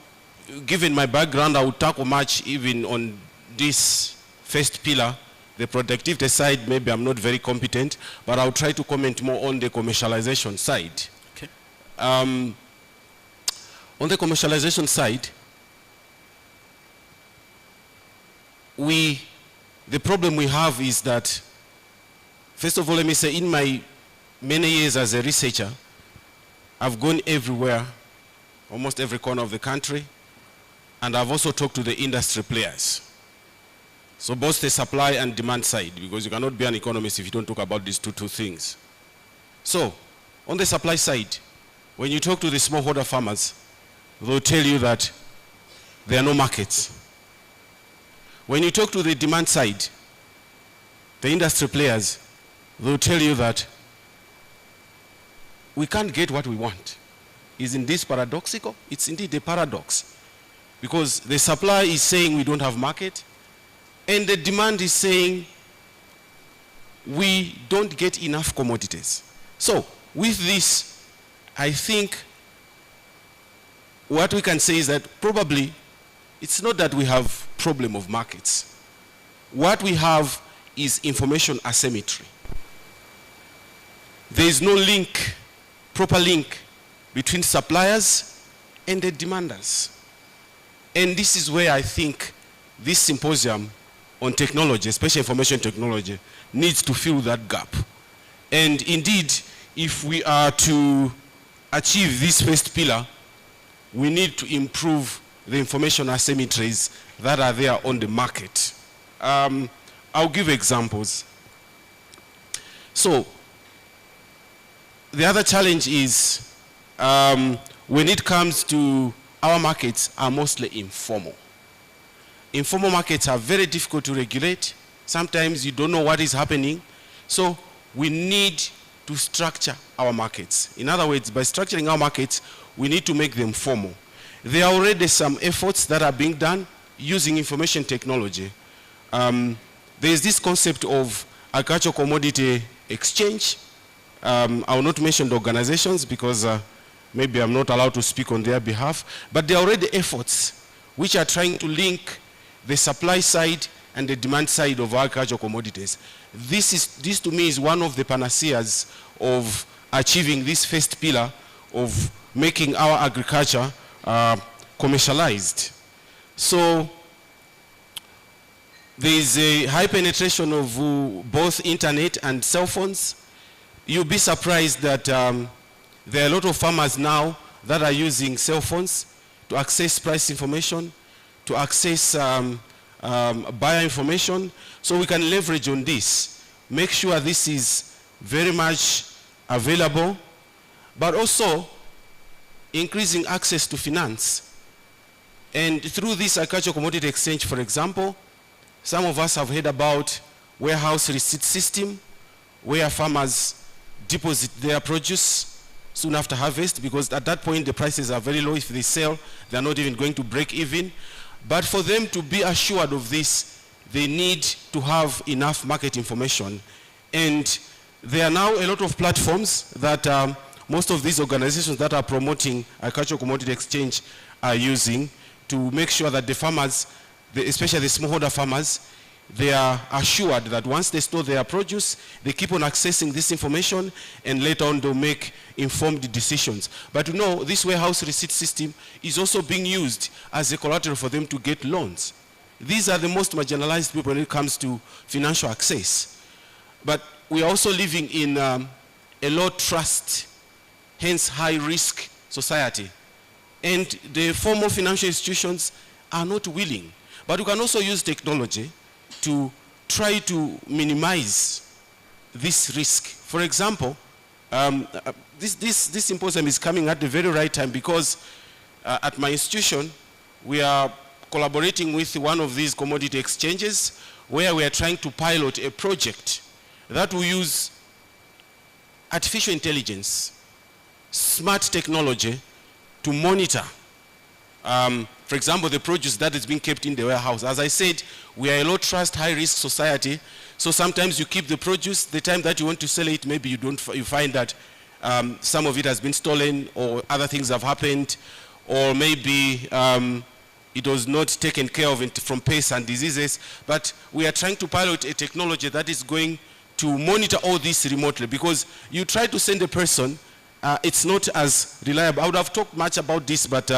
given my background, I will tackle much even on this first pillar. The productivity side, maybe I'm not very competent, but I'll try to comment more on the commercialization side. Okay. On the commercialization side, the problem we have is that, first of all, let me say, in my many years as a researcher, I've gone everywhere, almost every corner of the country, and I've also talked to the industry players. So both the supply and demand side, because you cannot be an economist if you don't talk about these two things. So, on the supply side, when you talk to the smallholder farmers, they'll tell you that there are no markets. When you talk to the demand side, the industry players, they'll tell you that we can't get what we want. Isn't this paradoxical? It's indeed a paradox. Because the supply is saying we don't have market, and the demand is saying we don't get enough commodities. So, with this, I think what we can say is that probably it's not that we have problem of markets. What we have is information asymmetry. There is no link, proper link, between suppliers and the demanders. And this is where I think this symposium on technology, especially information technology, needs to fill that gap. And indeed, if we are to achieve this first pillar, we need to improve the information asymmetries that are there on the market. I'll give examples. So, the other challenge is when it comes to our markets are mostly informal. Informal markets are very difficult to regulate. Sometimes you don't know what is happening. So we need to structure our markets. In other words, by structuring our markets, we need to make them formal. There are already some efforts that are being done using information technology. There is this concept of agricultural commodity exchange. I will not mention the organizations because maybe I'm not allowed to speak on their behalf, but there are already efforts which are trying to link the supply side and the demand side of agricultural commodities. This to me is one of the panaceas of achieving this first pillar of making our agriculture commercialized. So there is a high penetration of both internet and cell phones. You'll be surprised that there are a lot of farmers now that are using cell phones to access price information, to access buyer information. So we can leverage on this, make sure this is very much available, but also increasing access to finance. And through this agricultural commodity exchange, for example, some of us have heard about warehouse receipt system, where farmers deposit their produce soon after harvest, because at that point the prices are very low. If they sell, they're not even going to break even. But for them to be assured of this, they need to have enough market information. And there are now a lot of platforms that most of these organizations that are promoting agricultural commodity exchange are using to make sure that the farmers, especially the smallholder farmers, they are assured that once they store their produce, they keep on accessing this information, and later on they'll make informed decisions. But you know, this warehouse receipt system is also being used as a collateral for them to get loans. These are the most marginalized people when it comes to financial access. But we are also living in a low trust, hence high risk society. And the formal financial institutions are not willing. But we can also use technology to try to minimize this risk. For example, this symposium is coming at the very right time because at my institution, we are collaborating with one of these commodity exchanges where we are trying to pilot a project that will use artificial intelligence, smart technology to monitor for example, the produce that is being kept in the warehouse. As I said, we are a low trust, high risk society. So sometimes you keep the produce, the time that you want to sell it, maybe you find that some of it has been stolen, or other things have happened, or maybe it was not taken care of from pests and diseases. But we are trying to pilot a technology that is going to monitor all this remotely, because you try to send a person, it's not as reliable. I would have talked much about this, but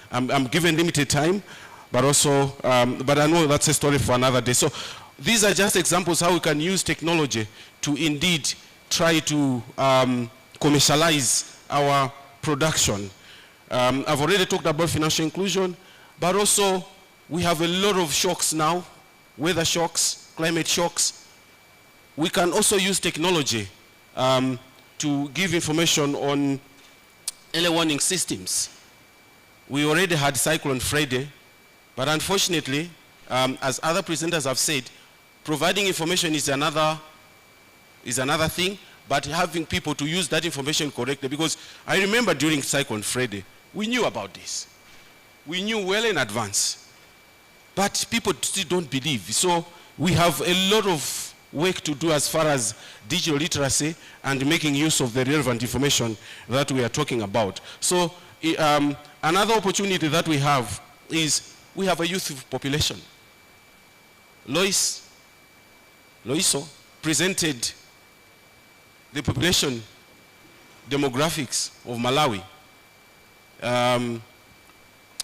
I'm given limited time, but also, but I know that's a story for another day. So these are just examples how we can use technology to indeed try to commercialize our production. I've already talked about financial inclusion, but also we have a lot of shocks now weather shocks, climate shocks. We can also use technology to give information on early warning systems. We already had Cyclone Freddy, but unfortunately, as other presenters have said, providing information is another thing, but having people to use that information correctly, because I remember during Cyclone Freddy, we knew about this. We knew well in advance, but people still don't believe. So we have a lot of work to do as far as digital literacy and making use of the relevant information that we are talking about. So another opportunity that we have is we have a youth population. Loiso presented the population demographics of Malawi.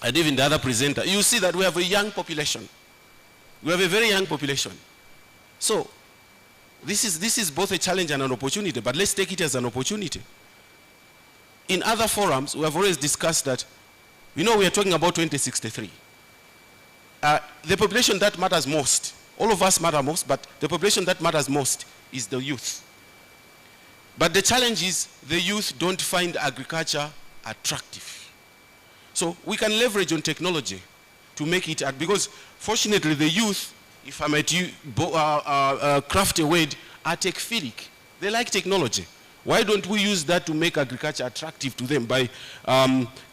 And even the other presenter. You see that we have a young population. We have a very young population. So this is both a challenge and an opportunity, but let's take it as an opportunity. In other forums, we have always discussed that, we are talking about 2063. The population that matters most, all of us matter most, but the population that matters most is the youth. But the challenge is the youth don't find agriculture attractive. So we can leverage on technology to make it, because fortunately the youth, if I might craft a word, are tech-philic. They like technology. Why don't we use that to make agriculture attractive to them by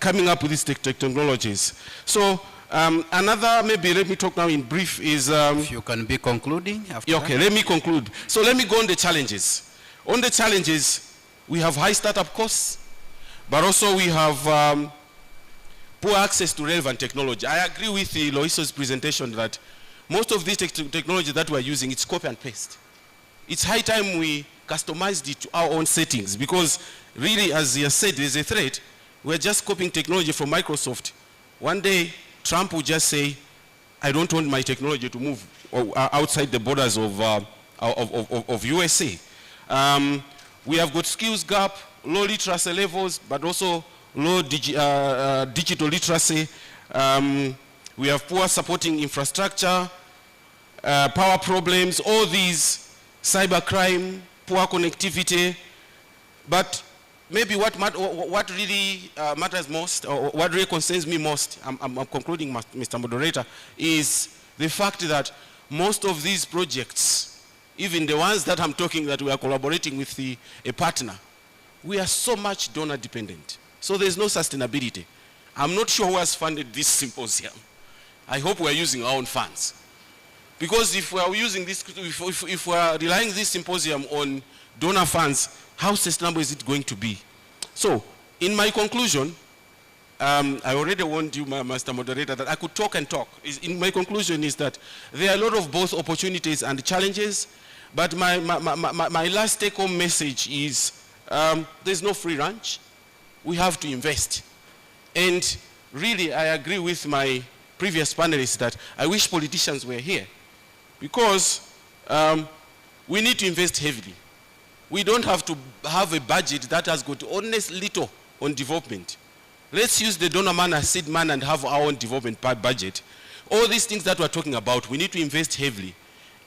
coming up with these technologies? So another, maybe let me talk now in brief, is... if you can be concluding after okay, let me conclude. So let me go on the challenges. On the challenges, we have high startup costs, but also we have poor access to relevant technology. I agree with Loiso's presentation that most of these technology that we're using, it's copy and paste. It's high time we customized it to our own settings, because really, as you said, there's a threat. We're just copying technology from Microsoft. One day, Trump will just say, I don't want my technology to move outside the borders of USA. We have got skills gap, low literacy levels, but also low digital literacy. We have poor supporting infrastructure, power problems, all these, cybercrime, poor connectivity. But maybe what really matters most, or what really concerns me most, I'm concluding, Mr. Moderator, is the fact that most of these projects, even the ones that I'm talking that we are collaborating with a partner, we are so much donor dependent. So there's no sustainability. I'm not sure who has funded this symposium. I hope we're using our own funds. Because if we are using this, if we are relying this symposium on donor funds, how sustainable is it going to be? So, in my conclusion, I already warned you, Mr. Moderator, that I could talk and talk. In my conclusion is that there are a lot of both opportunities and challenges, but my last take-home message is there's no free lunch. We have to invest. And really, I agree with my previous panelists that I wish politicians were here, because we need to invest heavily. We don't have to have a budget that has got honest little on development. Let's use the donor man as seed man and have our own development budget. All these things that we're talking about, we need to invest heavily.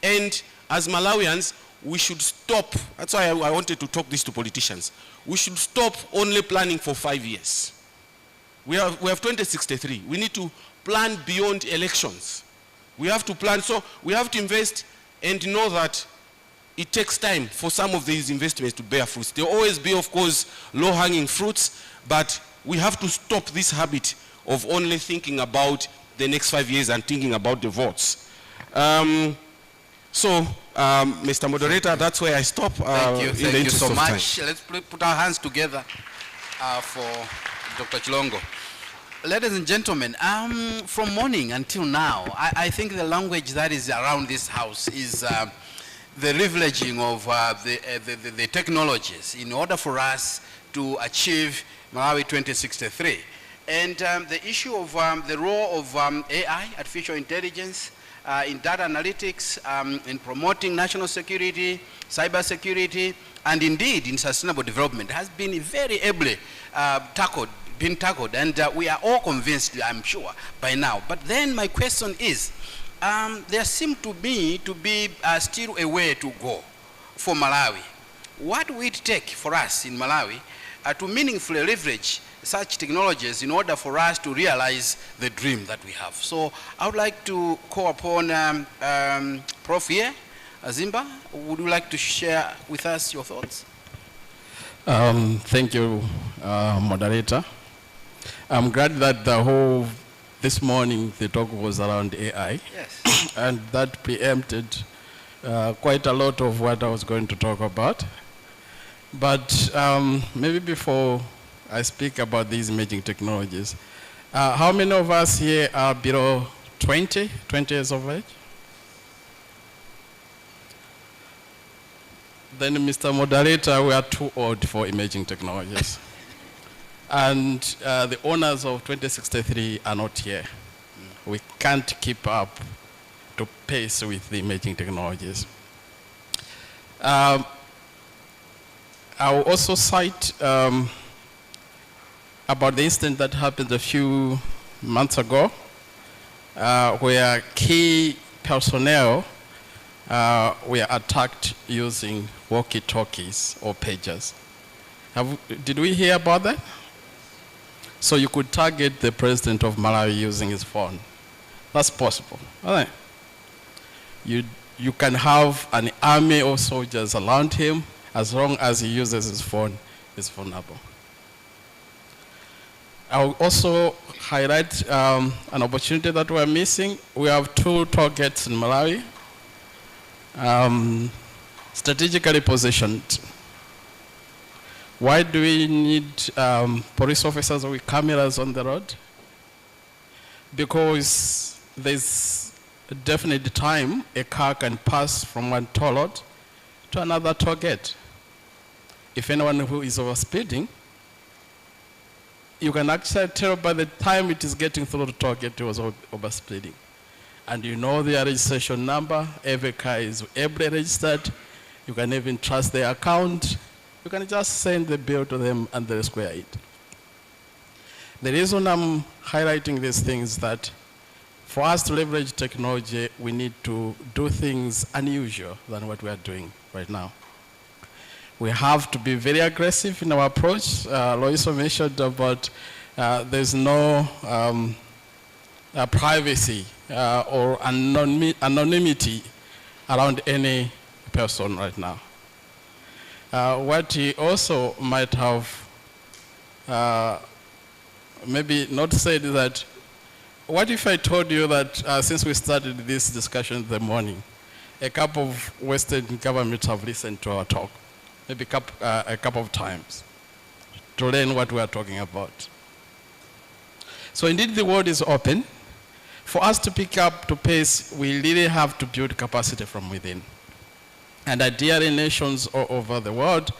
And as Malawians, we should stop. That's why I wanted to talk this to politicians. We should stop only planning for 5 years. We have 2063. We need to plan beyond elections. We have to plan, so we have to invest and know that it takes time for some of these investments to bear fruits. There will always be, of course, low-hanging fruits, but we have to stop this habit of only thinking about the next 5 years and thinking about the votes. Mr. Moderator, that's where I stop. Thank you so much. Let's put our hands together for Dr. Chilongo. Ladies and gentlemen, from morning until now, I think the language that is around this house is the leveraging of the technologies in order for us to achieve Malawi 2063. And the issue of the role of AI, artificial intelligence, in data analytics, in promoting national security, cyber security, and indeed in sustainable development has been very ably tackled, and we are all convinced, I'm sure, by now. But then my question is, there seemed to me to be still a way to go for Malawi. What will it take for us in Malawi to meaningfully leverage such technologies in order for us to realize the dream that we have? So I would like to call upon Prof. here, Azimba. Would you like to share with us your thoughts? Thank you, moderator. I'm glad that this morning the talk was around AI. Yes. And that preempted quite a lot of what I was going to talk about. But maybe before I speak about these emerging technologies, how many of us here are below 20 years of age? Then, Mr. Moderator, we are too old for emerging technologies. And the owners of 2063 are not here. We can't keep up to pace with the emerging technologies. I will also cite about the incident that happened a few months ago, where key personnel were attacked using walkie-talkies or pagers. Did we hear about that? So you could target the president of Malawi using his phone. That's possible. All right. You can have an army of soldiers around him. As long as he uses his phone, it's vulnerable. I will also highlight an opportunity that we're missing. We have 2 targets in Malawi, strategically positioned. Why do we need police officers with cameras on the road? Because there's a definite time a car can pass from one toll road to another toll gate. If anyone who is overspeeding, you can actually tell by the time it is getting through the toll gate it was overspeeding. And you know their registration number, every car is ably registered, you can even trust their account, you can just send the bill to them and they'll square it. The reason I'm highlighting these things is that for us to leverage technology, we need to do things unusual than what we are doing right now. We have to be very aggressive in our approach. Loiso mentioned about there's no privacy or anonymity around any person right now. What he also might have maybe not said is that, what if I told you that since we started this discussion in the morning, a couple of Western governments have listened to our talk, maybe a couple of times, to learn what we are talking about. So indeed the world is open. For us to pick up to pace, we really have to build capacity from within. And ideally nations all over the world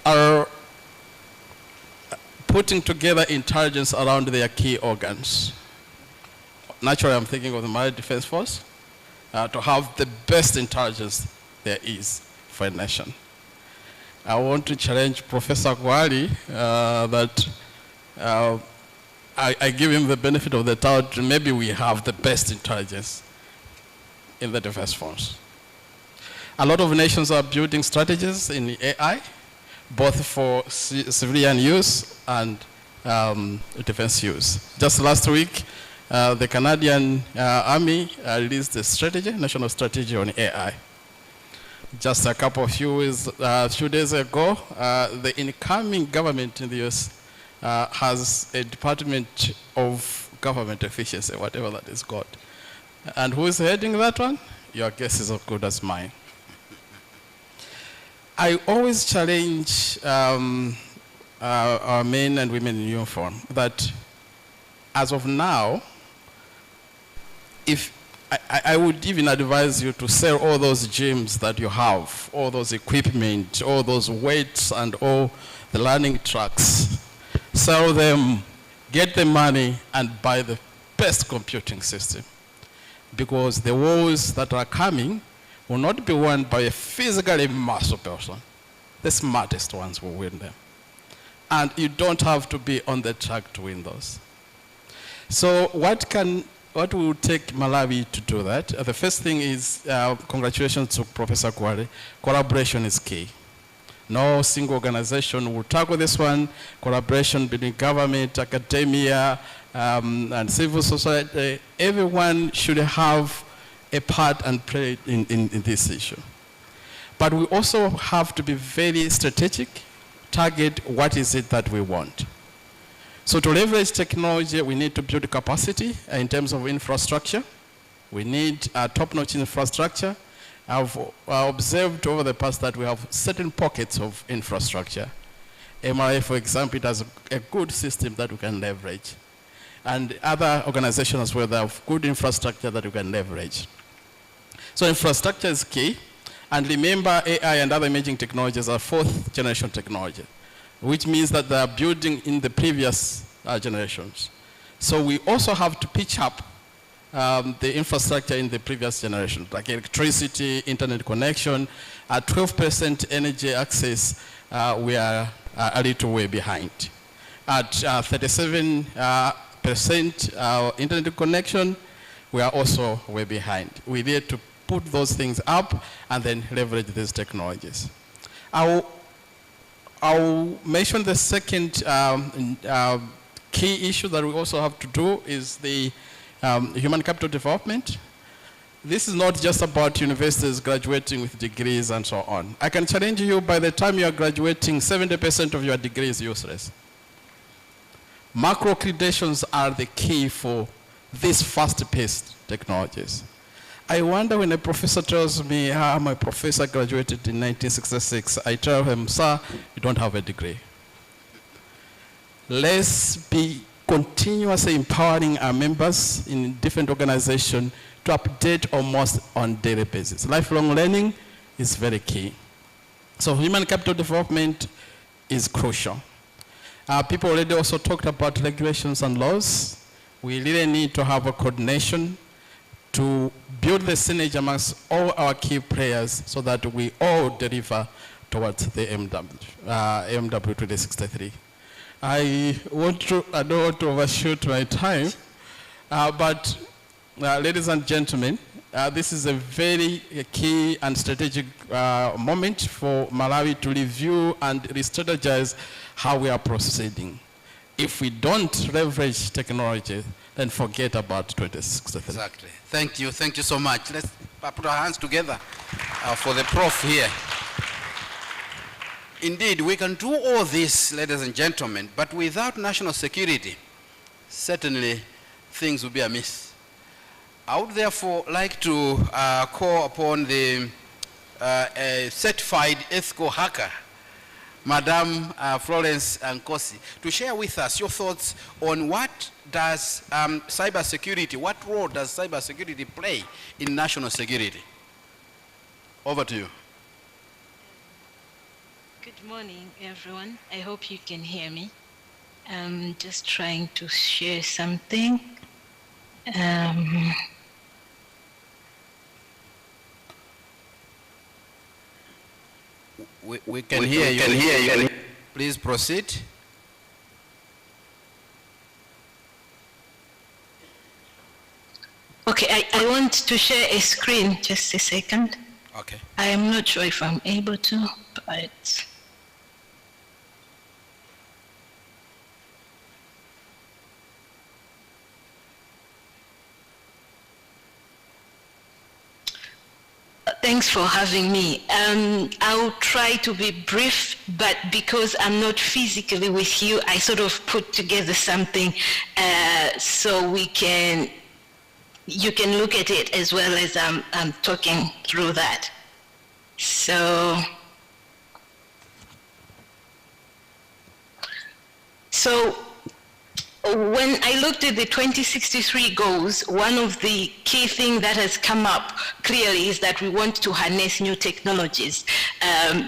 are putting together intelligence around their key organs. Naturally, I'm thinking of the Mali Defense Force, to have the best intelligence there is for a nation. I want to challenge Professor Gwali that I give him the benefit of the doubt. Maybe we have the best intelligence in the Defense Force. A lot of nations are building strategies in AI, both for civilian use and defense use. Just last week, the Canadian Army released a strategy, national strategy on AI. Just a couple of few days ago, the incoming government in the US has a Department of Government Efficiency, whatever that is called. And who is heading that one? Your guess is as good as mine. I always challenge our men and women in uniform that as of now, if I would even advise you to sell all those gyms that you have, all those equipment, all those weights and all the learning tracks. Sell them, get the money and buy the best computing system. Because the wars that are coming will not be won by a physically massive person. The smartest ones will win them. And you don't have to be on the track to win those. So what can what will take Malawi to do that? The first thing is, congratulations to Professor Kwale. Collaboration is key. No single organization will tackle this one. Collaboration between government, academia, and civil society. Everyone should have a part and play in this issue. But we also have to be very strategic, target what is it that we want. So to leverage technology, we need to build capacity in terms of infrastructure. We need top-notch infrastructure. I've observed over the past that we have certain pockets of infrastructure. MRA, for example, it has a good system that we can leverage. And other organizations as well, they have good infrastructure that we can leverage. So infrastructure is key. And remember, AI and other emerging technologies are fourth-generation technology, which means that they are building in the previous generations. So we also have to pitch up the infrastructure in the previous generation, like electricity, internet connection. At 12% energy access, we are a little way behind. At 37% internet connection, we are also way behind. We need to put those things up and then leverage these technologies. I'll mention the second key issue that we also have to do is the human capital development. This is not just about universities graduating with degrees and so on. I can challenge you, by the time you are graduating, 70% of your degree is useless. Macro credentials are the key for these fast-paced technologies. I wonder when a professor tells me, my professor graduated in 1966, I tell him, sir, you don't have a degree. Let's be continuously empowering our members in different organizations to update almost on daily basis. Lifelong learning is very key. So human capital development is crucial. People already also talked about regulations and laws. We really need to have a coordination to build the synergy amongst all our key players so that we all deliver towards the MW 2063. I don't want to overshoot my time, but ladies and gentlemen, this is a very key and strategic moment for Malawi to review and re-strategize how we are proceeding. If we don't leverage technology, then forget about 2063. Exactly. Thank you so much. Let's put our hands together for the prof here. Indeed, we can do all this, ladies and gentlemen, but without national security, certainly things will be amiss. I would therefore like to call upon the certified ethical hacker, Madam Florence Nkosi, to share with us your thoughts on what does cybersecurity, what role does cybersecurity play in national security? Over to you. Good morning, everyone. I hope you can hear me. I'm just trying to share something. We can hear you. Please proceed. Okay, I want to share a screen. Just a second. Okay. I am not sure if I'm able to, but... Thanks for having me. I'll try to be brief, but because I'm not physically with you, I sort of put together something so you can look at it as well as I'm talking through that. So when I looked at the 2063 goals, one of the key things that has come up clearly is that we want to harness new technologies.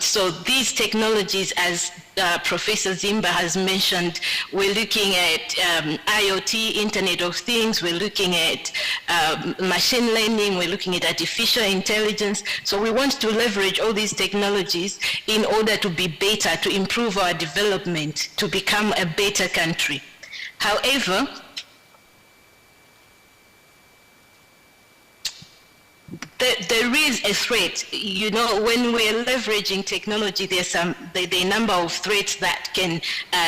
So these technologies, as Professor Zimba has mentioned, we're looking at IoT, Internet of Things, we're looking at machine learning, we're looking at artificial intelligence. So we want to leverage all these technologies in order to be better, to improve our development, to become a better country. However, There is a threat. You know, when we're leveraging technology, there's the number of threats that can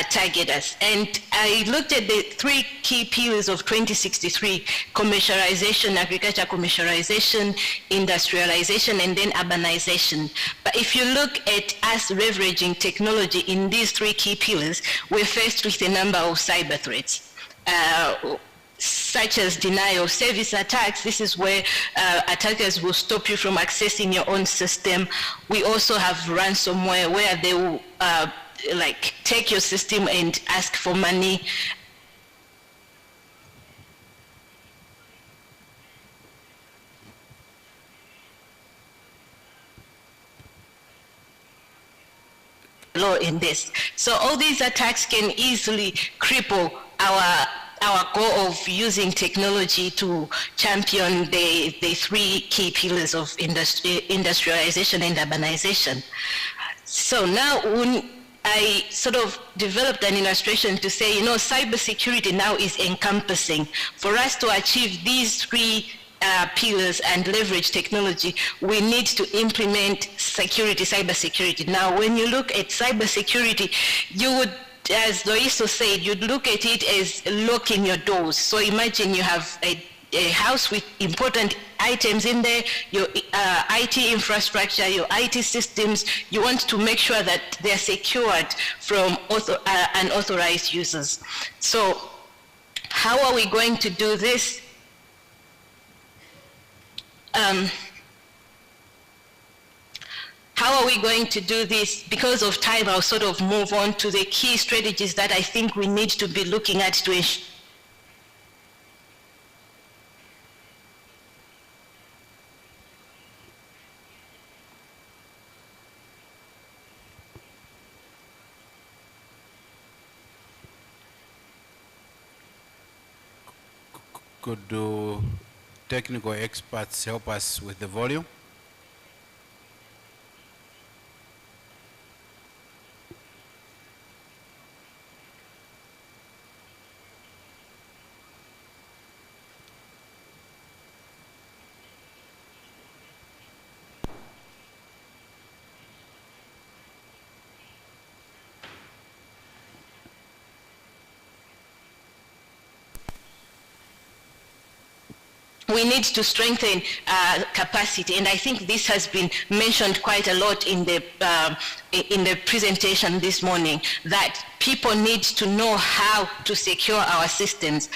target us. And I looked at the 3 key pillars of 2063: commercialization, agriculture commercialization, industrialization, and then urbanization. But if you look at us leveraging technology in these 3 key pillars, we're faced with a number of cyber threats. Such as denial of service attacks. This is where attackers will stop you from accessing your own system. We also have ransomware, where they will like take your system and ask for money. Law in this. So all these attacks can easily cripple our goal of using technology to champion the 3 key pillars of industrialization and urbanization. So now when I sort of developed an illustration to say, you know, cybersecurity now is encompassing. For us to achieve these 3 pillars and leverage technology, we need to implement cybersecurity. Now, when you look at cybersecurity, you would, as Loiso said, you'd look at it as locking your doors. So imagine you have a house with important items in there, your IT infrastructure, your IT systems. You want to make sure that they're secured from unauthorized users. So how are we going to do this? How are we going to do this? Because of time, I'll sort of move on to the key strategies that I think we need to be looking at to ensure. Could technical experts help us with the volume? We need to strengthen capacity, and I think this has been mentioned quite a lot in the presentation this morning, that people need to know how to secure our systems.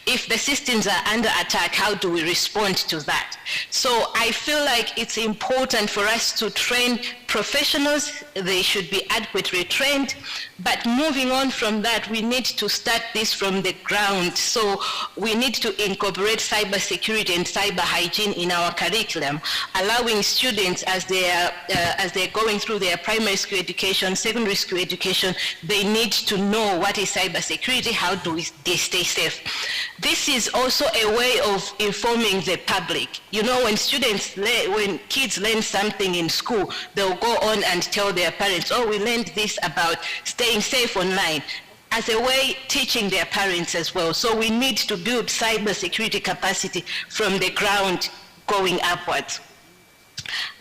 If the systems are under attack, how do we respond to that? So I feel like it's important for us to train professionals. They should be adequately trained. But moving on from that, we need to start this from the ground. So we need to incorporate cybersecurity and cyber hygiene in our curriculum, allowing students as they're going through their primary school education, secondary school education, they need to know what is cybersecurity, how do they stay safe. This is also a way of informing the public. You know, when kids learn something in school, they'll go on and tell their parents, oh, we learned this about staying safe online, as a way teaching their parents as well. So we need to build cybersecurity capacity from the ground going upwards.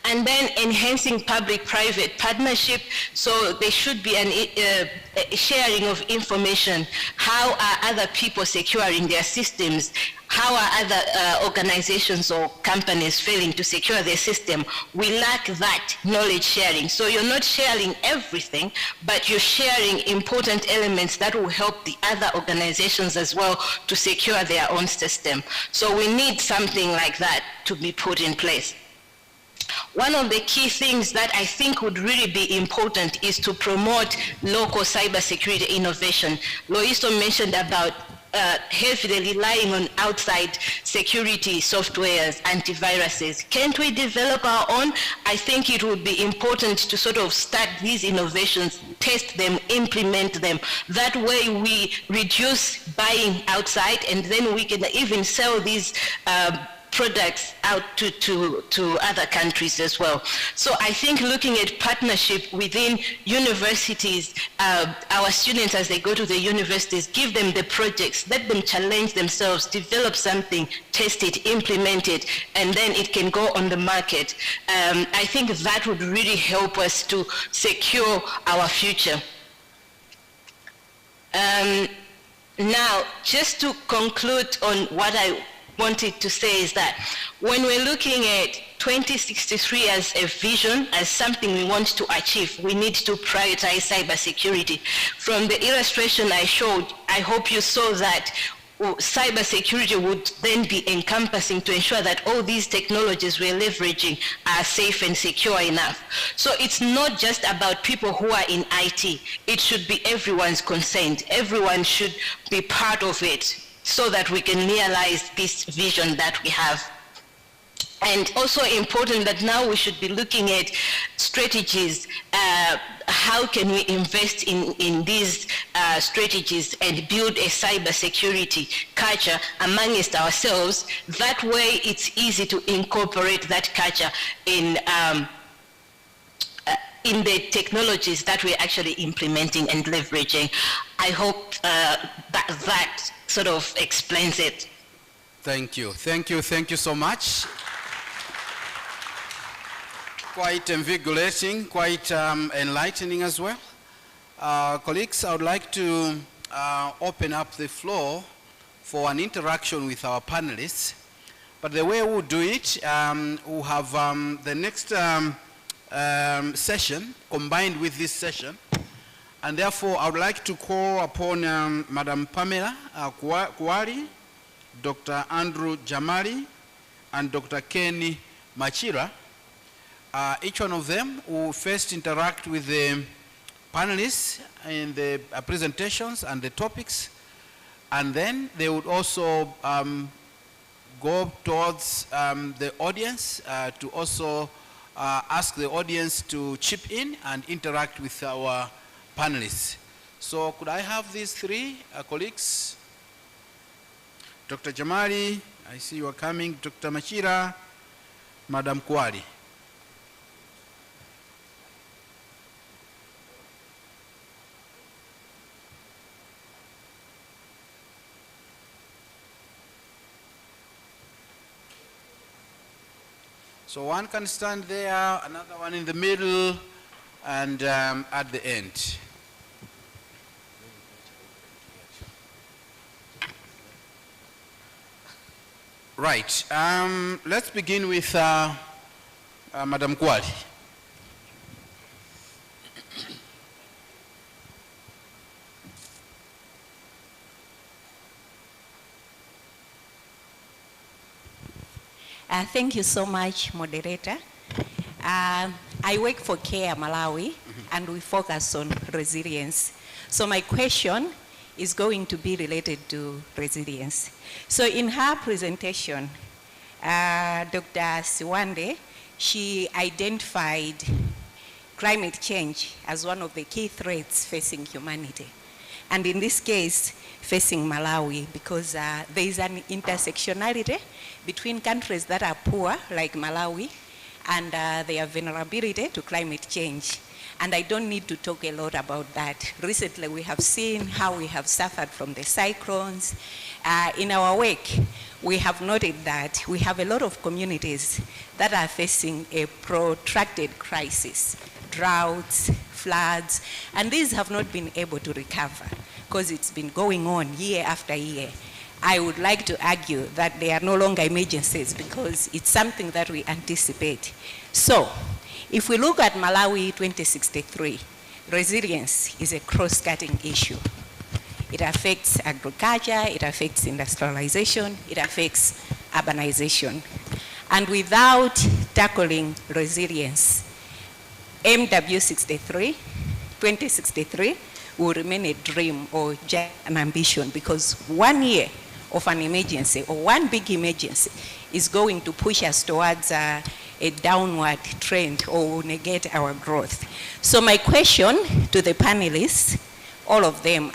And then enhancing public-private partnership, so there should be a sharing of information. How are other people securing their systems? How are other organizations or companies failing to secure their system? We lack that knowledge sharing. So you're not sharing everything, but you're sharing important elements that will help the other organizations as well to secure their own system. So we need something like that to be put in place. One of the key things that I think would really be important is to promote local cybersecurity innovation. Loiso mentioned about heavily relying on outside security softwares, antiviruses. Can't we develop our own? I think it would be important to sort of start these innovations, test them, implement them. That way we reduce buying outside, and then we can even sell these products out to other countries as well. So I think looking at partnership within universities, our students as they go to the universities, give them the projects, let them challenge themselves, develop something, test it, implement it, and then it can go on the market. I think that would really help us to secure our future. Now, just to conclude on what I wanted to say is that when we're looking at 2063 as a vision, as something we want to achieve, we need to prioritize cybersecurity. From the illustration I showed, I hope you saw that cybersecurity would then be encompassing to ensure that all these technologies we're leveraging are safe and secure enough. So it's not just about people who are in IT. It should be everyone's consent. Everyone should be part of it so that we can realize this vision that we have. And also important that now we should be looking at strategies. How can we invest in these strategies and build a cybersecurity culture amongst ourselves? That way it's easy to incorporate that culture in the technologies that we're actually implementing and leveraging. I hope that sort of explains it. Thank you. Thank you. Thank you so much. Quite invigorating, quite enlightening as well. Colleagues, I would like to open up the floor for an interaction with our panelists. But the way we'll do it, we'll have the next session combined with this session. And therefore, I would like to call upon Madam Pamela Kuwari, Dr. Andrew Jamali, and Dr. Kenny Machira. Each one of them will first interact with the panelists in the presentations and the topics, and then they would also go towards the audience to also ask the audience to chip in and interact with our panelists. So could I have these three colleagues? Dr. Jamali, I see you are coming. Dr. Machira, Madam Kuwari. So one can stand there, another one in the middle, and at the end. Right, let's begin with Madam Kuwari. Thank you so much, moderator. I work for CARE Malawi, and we focus on resilience. So my question is going to be related to resilience. So in her presentation, Dr. Siwande, she identified climate change as one of the key threats facing humanity. And in this case, facing Malawi, because there is an intersectionality between countries that are poor, like Malawi, and their vulnerability to climate change. And I don't need to talk a lot about that. Recently, we have seen how we have suffered from the cyclones. In our work, we have noted that we have a lot of communities that are facing a protracted crisis, droughts, floods, and these have not been able to recover because it's been going on year after year. I would like to argue that they are no longer emergencies because it's something that we anticipate. So, if we look at Malawi 2063, resilience is a cross-cutting issue. It affects agriculture, it affects industrialization, it affects urbanization. And without tackling resilience, MW63, 2063, will remain a dream or just an ambition, because 1 year of an emergency or one big emergency is going to push us towards a downward trend or negate our growth. So my question to the panelists, all of them,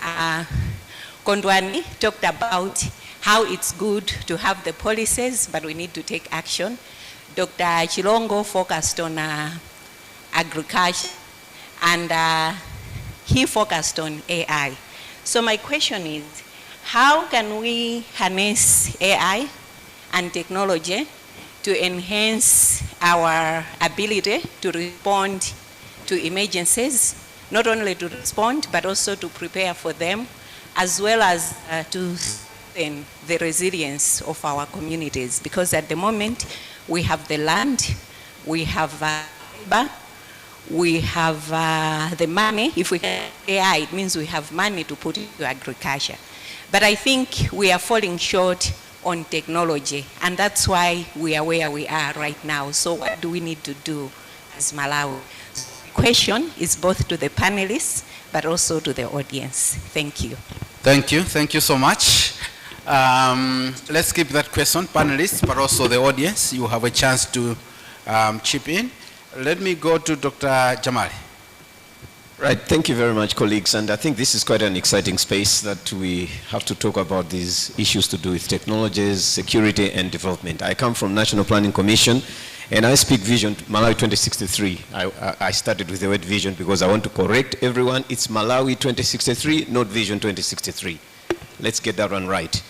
Kondwani talked about how it's good to have the policies, but we need to take action. Dr. Chilongo focused on agriculture, and he focused on AI. So my question is, how can we harness AI and technology to enhance our ability to respond to emergencies, not only to respond, but also to prepare for them, as well as to strengthen the resilience of our communities? Because at the moment, we have the land, we have labor, we have the money. If we have AI, it means we have money to put into agriculture. But I think we are falling short on technology, and that's why we are where we are right now. So what do we need to do as Malawi? So the question is both to the panelists, but also to the audience. Thank you. Thank you. Thank you so much. Let's keep that question, panelists, but also the audience. You have a chance to chip in. Let me go to Dr. Jamali. Right, thank you very much, colleagues. And I think this is quite an exciting space that we have to talk about these issues to do with technologies, security, and development. I come from National Planning Commission, and I speak Vision Malawi 2063. I started with the word vision because I want to correct everyone. It's Malawi 2063, not Vision 2063. Let's get that one right.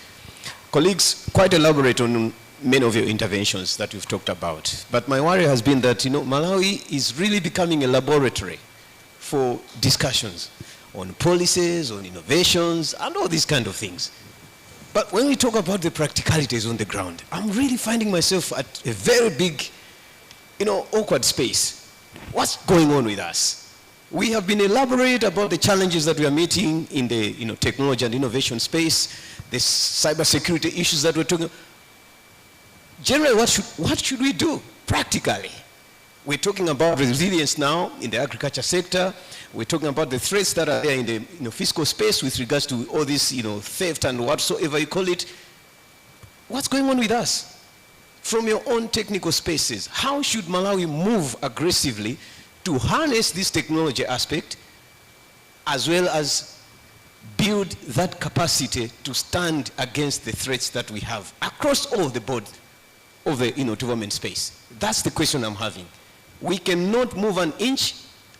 Colleagues, quite elaborate on many of your interventions that we've talked about. But my worry has been that, Malawi is really becoming a laboratory for discussions on policies, on innovations, and all these kind of things. But when we talk about the practicalities on the ground, I'm really finding myself at a very big, awkward space. What's going on with us? We have been elaborate about the challenges that we are meeting in the technology and innovation space, the cybersecurity issues that we're talking about. Generally, what should we do practically? We're talking about resilience now in the agriculture sector. We're talking about the threats that are there in the fiscal space with regards to all this theft and whatsoever you call it. What's going on with us? From your own technical spaces, how should Malawi move aggressively to harness this technology aspect as well as build that capacity to stand against the threats that we have across all the board of the development space? That's the question I'm having. We cannot move an inch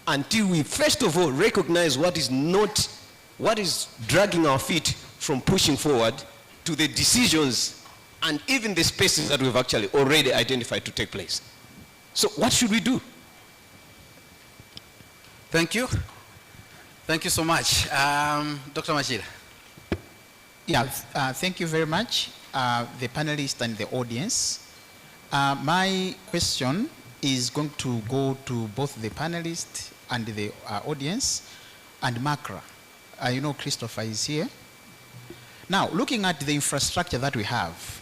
until we first of all recognize what is dragging our feet from pushing forward to the decisions and even the spaces that we've actually already identified to take place. So what should we do? Thank you. Thank you so much. Dr. Machida. Yeah, thank you very much, the panelists and the audience. My question is going to go to both the panelists and the audience, and Makra. Christopher is here. Now, looking at the infrastructure that we have,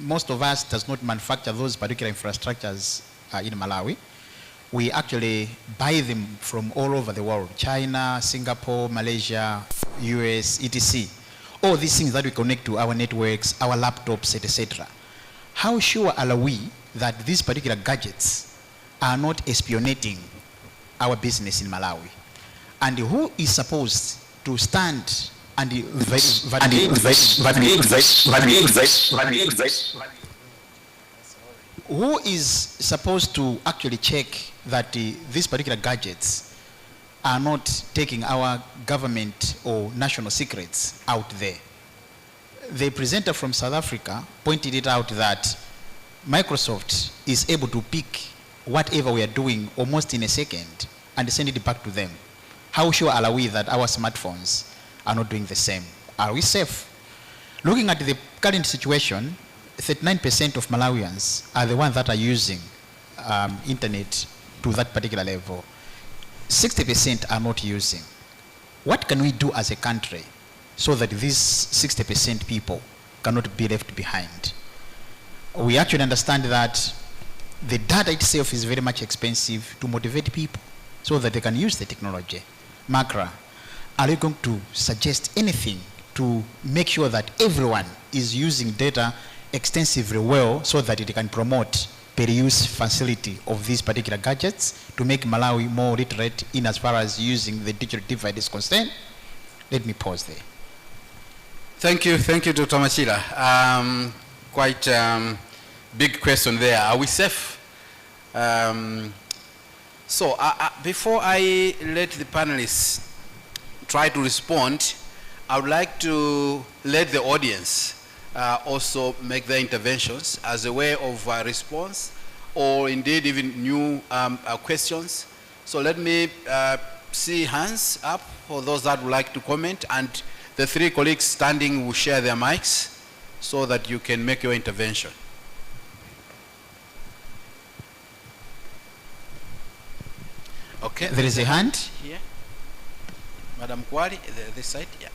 most of us does not manufacture those particular infrastructures in Malawi. We actually buy them from all over the world: China, Singapore, Malaysia, US, etc. All these things that we connect to our networks, our laptops, etc. How sure are we that these particular gadgets are not espionating our business in Malawi? And who is supposed to stand and who is supposed to actually check that these particular gadgets are not taking our government or national secrets out there? The presenter from South Africa pointed it out that Microsoft is able to pick whatever we are doing almost in a second and send it back to them. How sure are we that our smartphones are not doing the same? Are we safe? Looking at the current situation, 39% of Malawians are the ones that are using internet to that particular level. 60% are not using. What can we do as a country so that these 60% people cannot be left behind? We actually understand that the data itself is very much expensive to motivate people so that they can use the technology. Makra, are you going to suggest anything to make sure that everyone is using data extensively well so that it can promote per-use facility of these particular gadgets to make Malawi more literate in as far as using the digital divide is concerned? Let me pause there. Thank you, Dr. Machila. Quite big question there. Are we safe? Before I let the panelists try to respond, I would like to let the audience also make their interventions as a way of response, or indeed even new questions. So let me see hands up for those that would like to comment, and the three colleagues standing will share their mics so that you can make your intervention. Okay. There is a hand. Here. Madam Kwari, this side, yeah.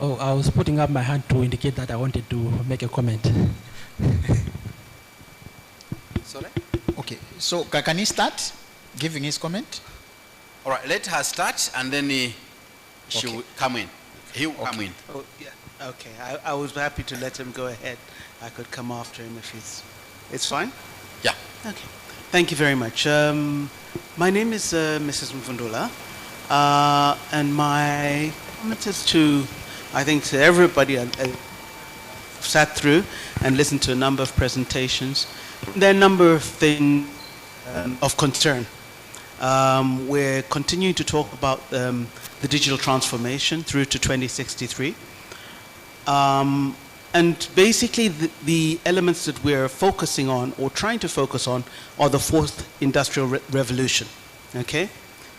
Oh, I was putting up my hand to indicate that I wanted to make a comment. Sorry? Okay, so can he start giving his comment? All right, let her start, and then she will come in. He will come in. Oh, yeah. Okay, I was happy to let him go ahead. I could come after him if it's fine? Yeah. Okay. Thank you very much. My name is Mrs. Mvundula, and my comment is to, I think, to everybody sat through and listened to a number of presentations. There are a number of things of concern. We're continuing to talk about the digital transformation through to 2063. And basically the elements that we're focusing on or trying to focus on are the fourth industrial revolution, okay?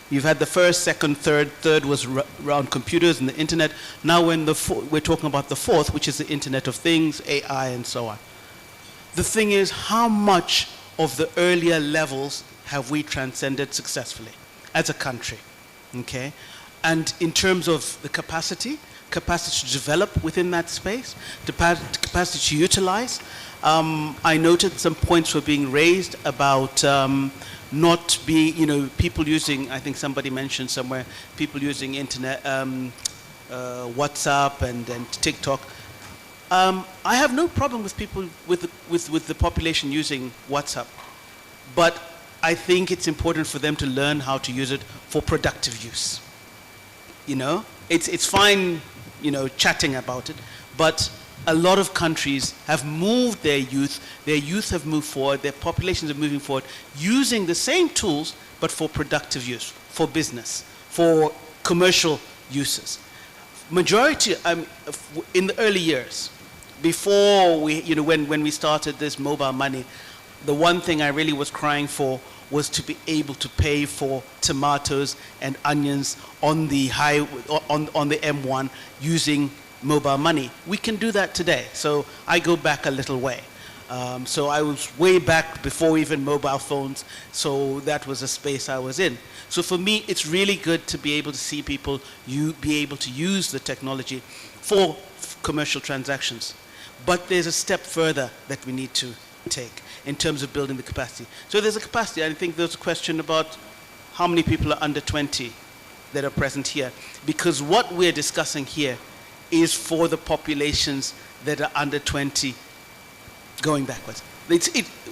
You've had the first, second, third was around computers and the internet. Now we're talking about the fourth, which is the Internet of Things, AI, and so on. The thing is, how much of the earlier levels have we transcended successfully as a country, okay? And in terms of the capacity to develop within that space, the capacity to utilize. I noted some points were being raised about not being, people using, I think somebody mentioned somewhere, people using internet, WhatsApp and TikTok. I have no problem with people, with the population using WhatsApp, but I think it's important for them to learn how to use it for productive use. It's fine, chatting about it, but a lot of countries have moved their youth have moved forward, their populations are moving forward, using the same tools, but for productive use, for business, for commercial uses. Majority, in the early years, before when we started this mobile money, the one thing I really was crying for was to be able to pay for tomatoes and onions on the on the M1 using mobile money. We can do that today. So I go back a little way. So I was way back before even mobile phones. So that was a space I was in. So for me, it's really good to be able to see people be able to use the technology for commercial transactions. But there's a step further that we need to take in terms of building the capacity. So there's a capacity. I think there's a question about how many people are under 20 that are present here. Because what we're discussing here is for the populations that are under 20 going backwards.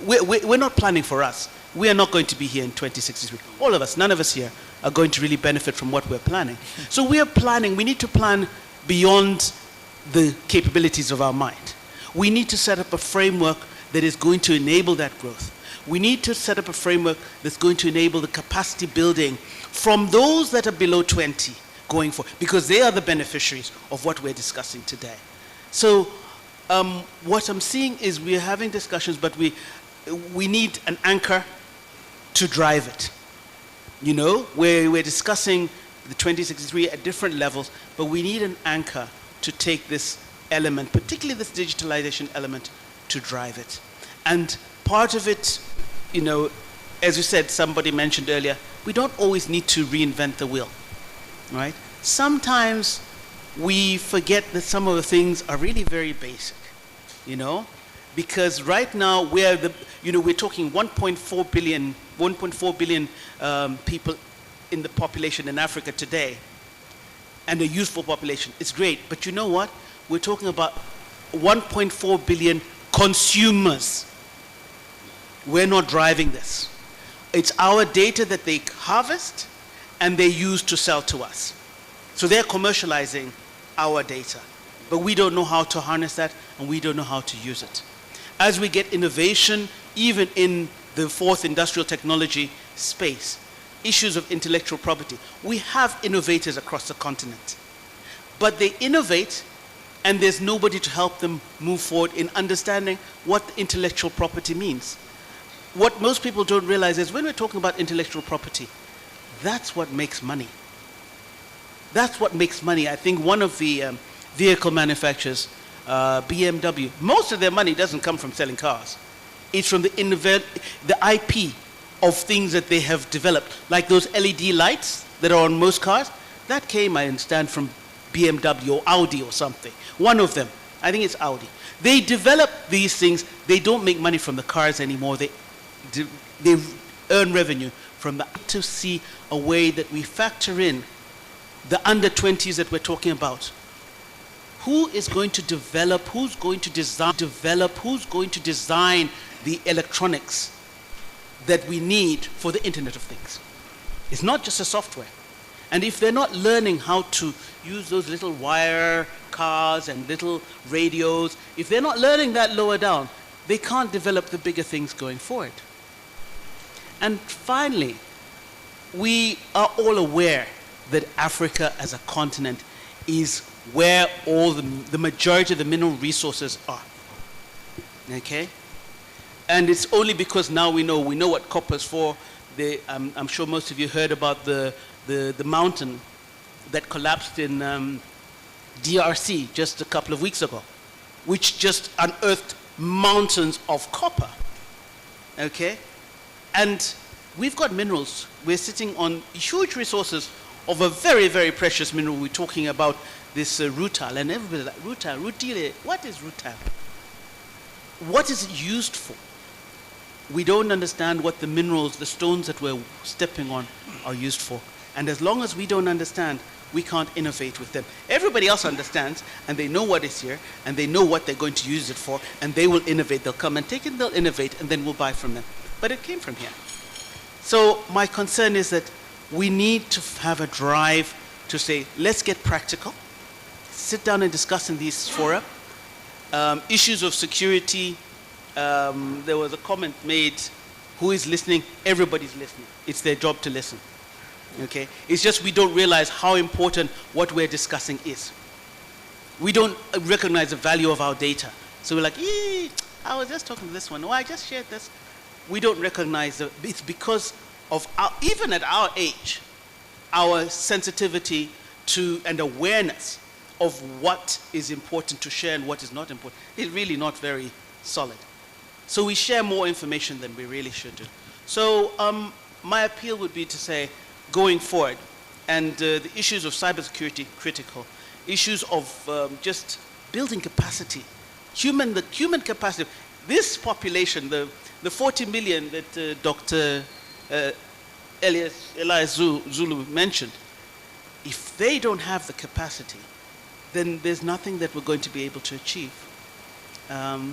We're not planning for us. We are not going to be here in 2063. All of us, none of us here are going to really benefit from what we're planning. So we are planning, we need to plan beyond the capabilities of our mind. We need to set up a framework that is going to enable that growth. We need to set up a framework that's going to enable the capacity building from those that are below 20 going forward, because they are the beneficiaries of what we're discussing today. So what I'm seeing is we're having discussions, but we need an anchor to drive it. We're discussing the 2063 at different levels, but we need an anchor to take this element, particularly this digitalization element, to drive it. And part of it, as you said, somebody mentioned earlier, we don't always need to reinvent the wheel, right? Sometimes we forget that some of the things are really very basic, because right now we're talking 1.4 billion people in the population in Africa today, and a youthful population. It's great, but you know what? We're talking about 1.4 billion consumers. We're not driving this. It's our data that they harvest and they use to sell to us. So they're commercializing our data. But we don't know how to harness that, and we don't know how to use it. As we get innovation, even in the fourth industrial technology space, issues of intellectual property, we have innovators across the continent. But they innovate, and there's nobody to help them move forward in understanding what intellectual property means. What most people don't realize is when we're talking about intellectual property, that's what makes money. That's what makes money. I think one of the vehicle manufacturers, BMW, most of their money doesn't come from selling cars. It's from the IP of things that they have developed, like those LED lights that are on most cars. That came, I understand, from BMW or Audi or something. One of them, I think it's Audi. They develop these things. They don't make money from the cars anymore. They earn revenue from that. To see a way that we factor in the under 20s that we're talking about. Who is going to develop, who's going to design the electronics that we need for the Internet of Things? It's not just the software. And if they're not learning how to use those little wire cars and little radios, if they're not learning that lower down, they can't develop the bigger things going forward. And finally, we are all aware that Africa as a continent is where all the majority of the mineral resources are. Okay? And it's only because now we know what copper is for. I'm sure most of you heard about the mountain that collapsed in DRC just a couple of weeks ago, which just unearthed mountains of copper. Okay? And we've got minerals. We're sitting on huge resources of a very, very precious mineral. We're talking about this rutile, and everybody's like, rutile, what is rutile? What is it used for? We don't understand what the minerals, the stones that we're stepping on are used for. And as long as we don't understand, we can't innovate with them. Everybody else understands, and they know what is here, and they know what they're going to use it for, and they will innovate. They'll come and take it, they'll innovate, and then we'll buy from them. But it came from here. So my concern is that we need to have a drive to say, let's get practical, sit down and discuss in these fora. Issues of security, there was a comment made, who is listening? Everybody's listening. It's their job to listen. Okay? It's just we don't realize how important what we're discussing is. We don't recognize the value of our data. So we're like, I was just talking to this one. Oh, I just shared this. We don't recognize that it's because of even at our age, our sensitivity to and awareness of what is important to share and what is not important is really not very solid. So we share more information than we really should do. So my appeal would be to say, going forward, and the issues of cybersecurity critical, issues of just building capacity, the human capacity. This population, the 40 million that Dr. Elias Zulu mentioned, if they don't have the capacity, then there's nothing that we're going to be able to achieve. On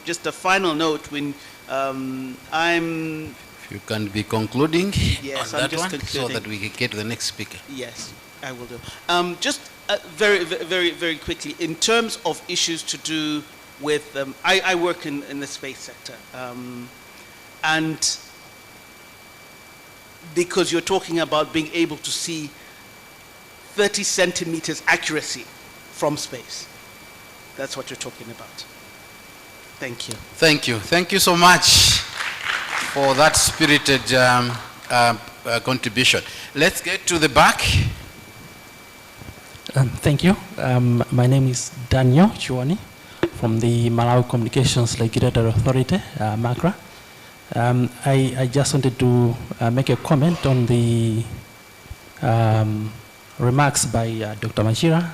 just a final note, when If you can be concluding yes, on I'm that just one, concluding. so that we can get to the next speaker. Yes, I will do. Just very, very, very quickly, in terms of issues to do with, I work in the space sector, and because you're talking about being able to see 30 centimeters accuracy from space. That's what you're talking about. Thank you. Thank you. Thank you so much for that spirited contribution. Let's get to the back. Thank you. My name is Daniel Chuani from the Malawi Communications Regulatory Authority, MACRA. I just wanted to make a comment on the remarks by Dr. Machira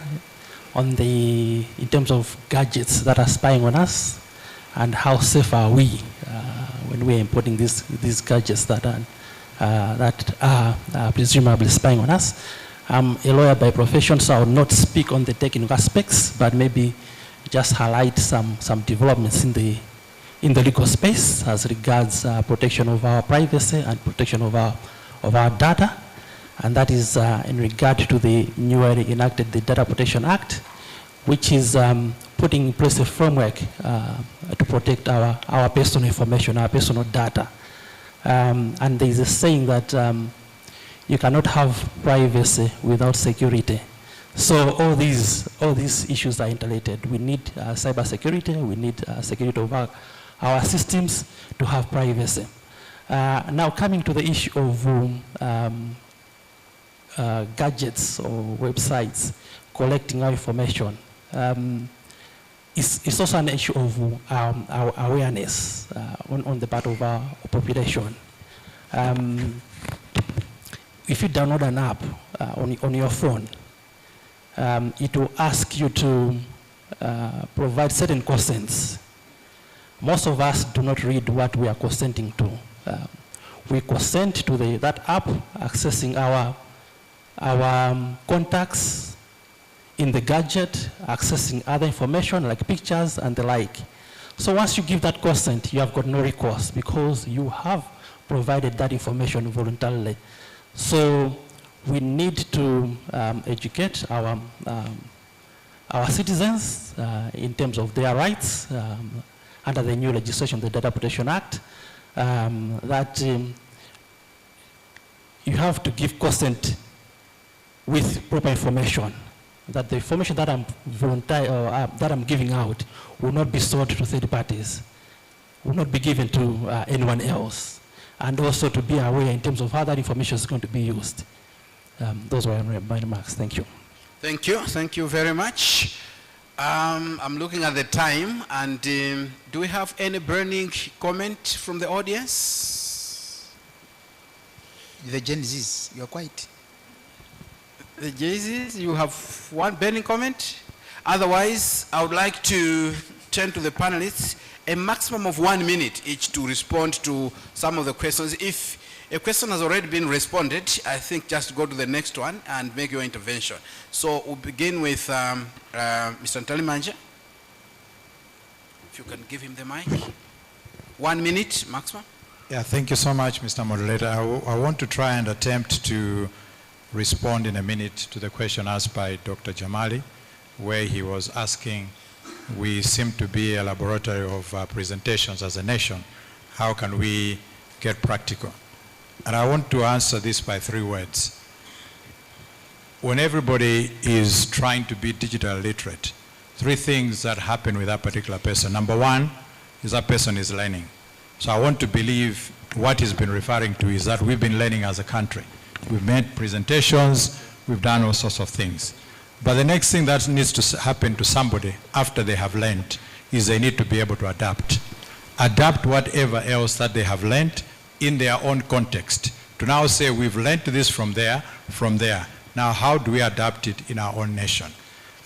on in terms of gadgets that are spying on us and how safe are we when we're importing these gadgets that are presumably spying on us. I'm a lawyer by profession, so I will not speak on the technical aspects, but maybe just highlight some developments in the legal space as regards protection of our privacy and protection of our data. And that is in regard to the newly enacted the Data Protection Act, which is putting in place a framework to protect our personal information, our personal data. And there is a saying that you cannot have privacy without security. So all these issues are interrelated. We need cyber security, we need security of our systems to have privacy. Now coming to the issue of gadgets or websites collecting our information, it's also an issue of our awareness on the part of our population. If you download an app on your phone, it will ask you to provide certain consents. Most of us do not read what we are consenting to. We consent to that app accessing our contacts in the gadget, accessing other information like pictures and the like. So once you give that consent, you have got no recourse because you have provided that information voluntarily. So we need to educate our citizens in terms of their rights under the new legislation, the Data Protection Act, that you have to give consent with proper information, that the information that I'm giving out will not be sold to third parties, will not be given to anyone else, and also to be aware in terms of how that information is going to be used. Those were my remarks. Thank you. Thank you very much. I'm looking at the time, and do we have any burning comment from the audience? The Gen Zs, you're quiet. The Gen Zs, you have one burning comment? Otherwise, I would like to turn to the panelists, a maximum of 1 minute each to respond to some of the questions. If a question has already been responded, I think just go to the next one and make your intervention. So we'll begin with Mr. Ntalimanja. If you can give him the mic. 1 minute maximum. Yeah, thank you so much, Mr. Moderator. I want to try and attempt to respond in a minute to the question asked by Dr. Jamali, where he was asking, we seem to be a laboratory of presentations as a nation. How can we get practical? And I want to answer this by 3 words. When everybody is trying to be digital literate, 3 things that happen with that particular person. Number 1 is that person is learning. So I want to believe what he's been referring to is that we've been learning as a country. We've made presentations, we've done all sorts of things. But the next thing that needs to happen to somebody after they have learned is they need to be able to adapt. Adapt whatever else that they have learned in their own context. To now say we've learned this from there. Now how do we adapt it in our own nation?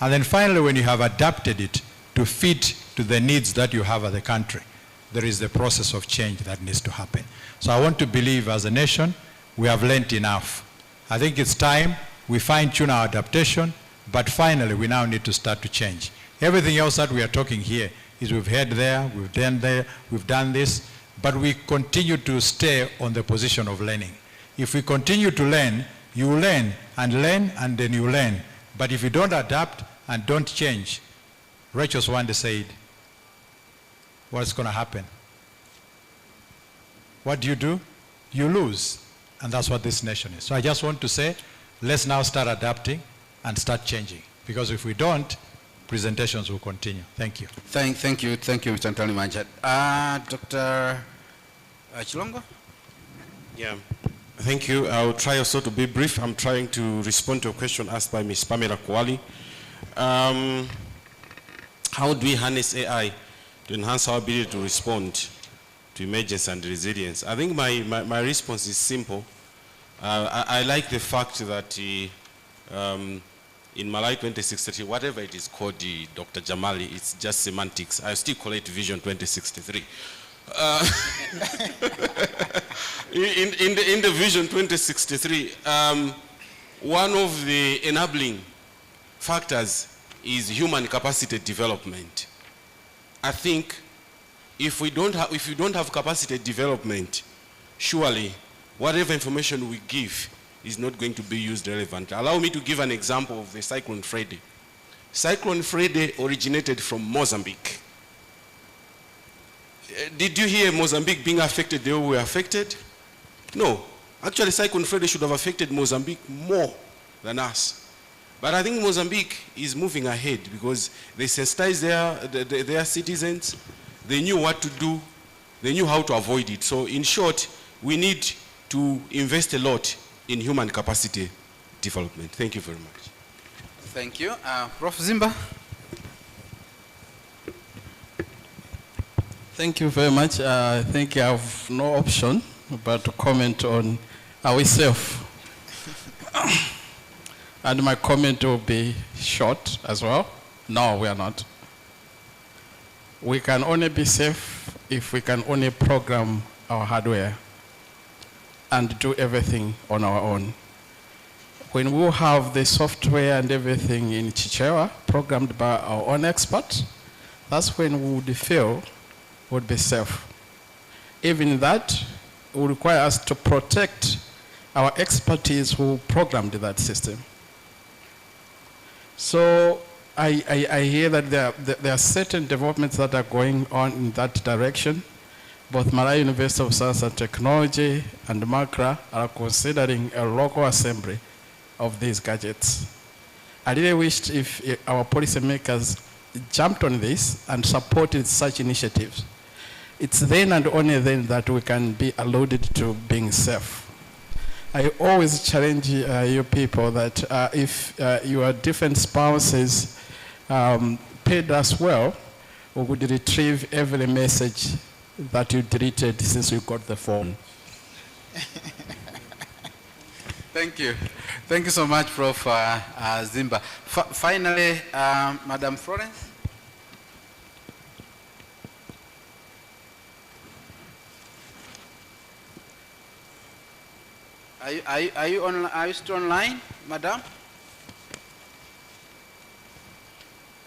And then finally, when you have adapted it to fit to the needs that you have as a country, there is the process of change that needs to happen. So I want to believe as a nation, we have learned enough. I think it's time we fine-tune our adaptation, but finally we now need to start to change. Everything else that we are talking here is we've heard there, we've done this, but we continue to stay on the position of learning. If we continue to learn, you learn, and then you learn. But if you don't adapt and don't change, Rachel Swande said, what's going to happen? What do? You lose. And that's what this nation is. So I just want to say, let's now start adapting and start changing. Because if we don't, presentations will continue. Thank you. Thank you, Mr. Ntalimanja. Dr. Chilongo? Yeah, thank you. I'll try also to be brief. I'm trying to respond to a question asked by Ms. Pamela Kwali. How do we harness AI to enhance our ability to respond to emergency and resilience? I think my response is simple. I like the fact that in Malawi 2063, whatever it is called, Dr. Jamali, it's just semantics. I still call it Vision 2063. In the Vision 2063, one of the enabling factors is human capacity development. I think if you don't have capacity development, surely whatever information we give is not going to be used relevant. Allow me to give an example of the Cyclone Freddy. Cyclone Freddy originated from Mozambique. Did you hear Mozambique being affected the way we were affected? No. Actually, Cyclone Freddy should have affected Mozambique more than us. But I think Mozambique is moving ahead because they sensitized their citizens, they knew what to do, they knew how to avoid it. So in short, we need to invest a lot in human capacity development. Thank you very much. Thank you. Prof. Zimba. Thank you very much. I think I have no option but to comment on are we safe? And my comment will be short as well. No, we are not. We can only be safe if we can only program our hardware and do everything on our own. When we have the software and everything in Chichewa, programmed by our own experts, that's when we would feel would be safe. Even that will require us to protect our expertise who programmed that system. So I hear that there are certain developments that are going on in that direction. Both Malawi University of Science and Technology and MACRA are considering a local assembly of these gadgets. I really wished if our policymakers jumped on this and supported such initiatives. It's then and only then that we can be alluded to being safe. I always challenge you people that if your different spouses paid us well, we would retrieve every message that you deleted since you got the phone. Thank you. Thank you so much, Prof. Zimba. Finally, Madam Florence. Are you still online, Madam?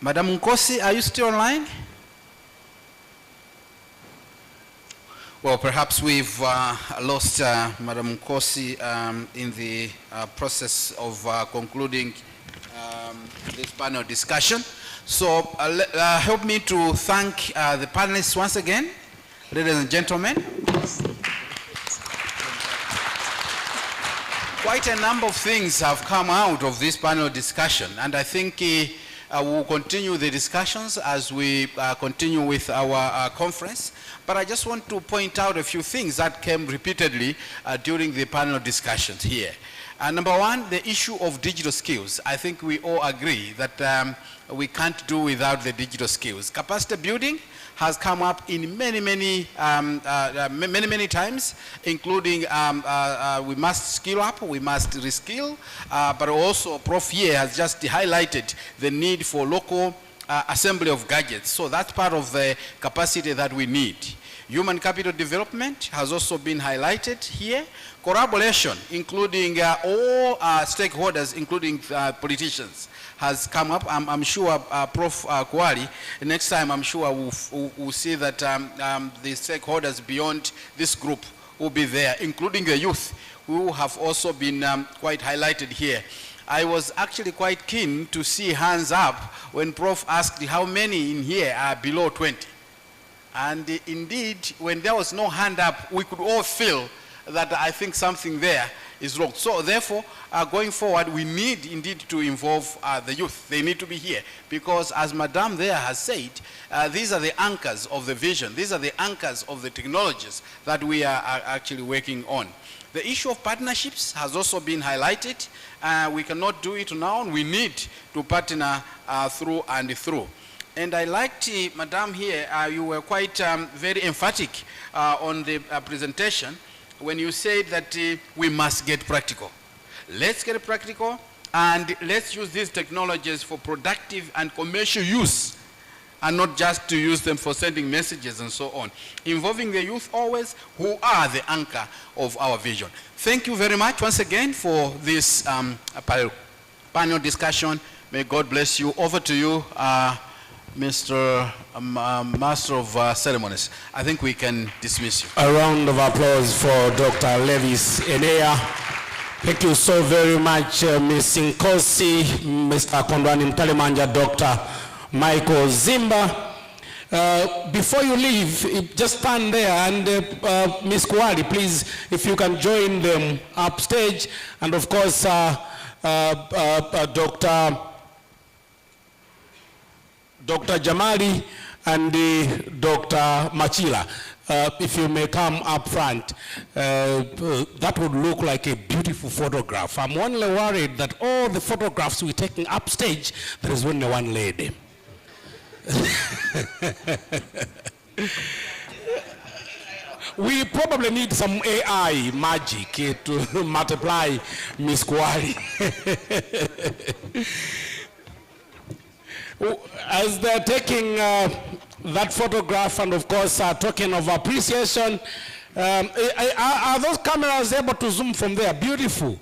Madam Nkosi, are you still online? Well, perhaps we've lost Madam Nkosi in the process of concluding this panel discussion. So help me to thank the panelists once again, ladies and gentlemen. Quite a number of things have come out of this panel discussion, and I think we'll continue the discussions as we continue with our conference. But I just want to point out a few things that came repeatedly during the panel discussions here. Number one, the issue of digital skills. I think we all agree that we can't do without the digital skills. Capacity building has come up in many times, including we must skill up, we must reskill, but also Prof here has just highlighted the need for local assembly of gadgets. So that's part of the capacity that we need. Human capital development has also been highlighted here. Collaboration, including all stakeholders, including politicians, has come up. I'm sure Prof. Kwali, next time I'm sure we'll see that the stakeholders beyond this group will be there, including the youth, who have also been quite highlighted here. I was actually quite keen to see hands up when Prof asked how many in here are below 20. And indeed, when there was no hand up, we could all feel that I think something there is wrong. So therefore, going forward, we need indeed to involve the youth. They need to be here because, as Madame there has said, these are the anchors of the vision. These are the anchors of the technologies that we are actually working on. The issue of partnerships has also been highlighted. We cannot do it now. We need to partner through and through. And I liked, Madame here, you were quite very emphatic on the presentation when you said that we must get practical. Let's get practical and let's use these technologies for productive and commercial use. and not just to use them for sending messages and so on. Involving the youth always, who are the anchor of our vision. Thank you very much once again for this panel discussion. May God bless you. Over to you, Mr. Master of Ceremonies. I think we can dismiss you. A round of applause for Dr. Levis Enea. Thank you so very much, Ms. Nkosi, Mr. Kondwani Mtalemanja, Dr. Michael Zimba. Before you leave, just stand there and Ms. Kuwali, please, if you can join them upstage. And of course, Dr. Jamali and Dr. Machila, if you may come up front, that would look like a beautiful photograph. I'm only worried that all the photographs we're taking upstage, there is only one lady. We probably need some AI magic to multiply Miss Kwali. As they're taking that photograph and of course token of appreciation, are those cameras able to zoom from there? Beautiful.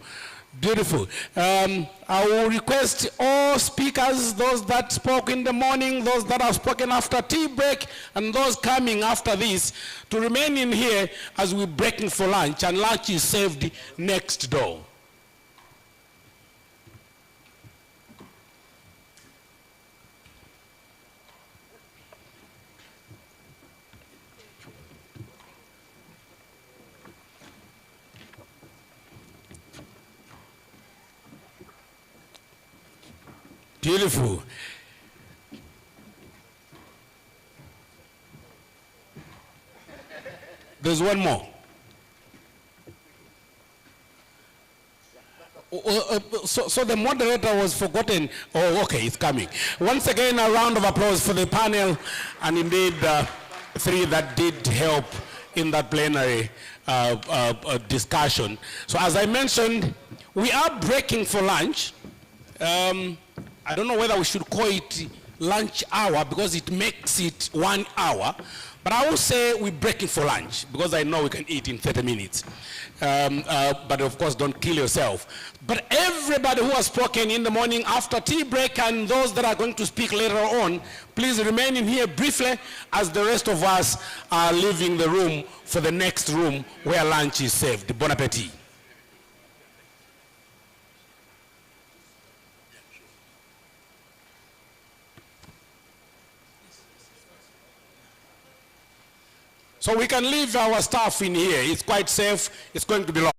Beautiful. I will request all speakers, those that spoke in the morning, those that have spoken after tea break, and those coming after this, to remain in here as we're breaking for lunch, and lunch is served next door. Beautiful. There's one more. So the moderator was forgotten. Oh, okay, it's coming. Once again, a round of applause for the panel, and indeed three that did help in that plenary discussion. So as I mentioned, we are breaking for lunch. I don't know whether we should call it lunch hour because it makes it 1 hour, but I will say we're breaking for lunch because I know we can eat in 30 minutes. But of course, don't kill yourself. But everybody who has spoken in the morning after tea break and those that are going to speak later on, please remain in here briefly as the rest of us are leaving the room for the next room where lunch is served. Bon appetit. So we can leave our staff in here. It's quite safe. It's going to be long.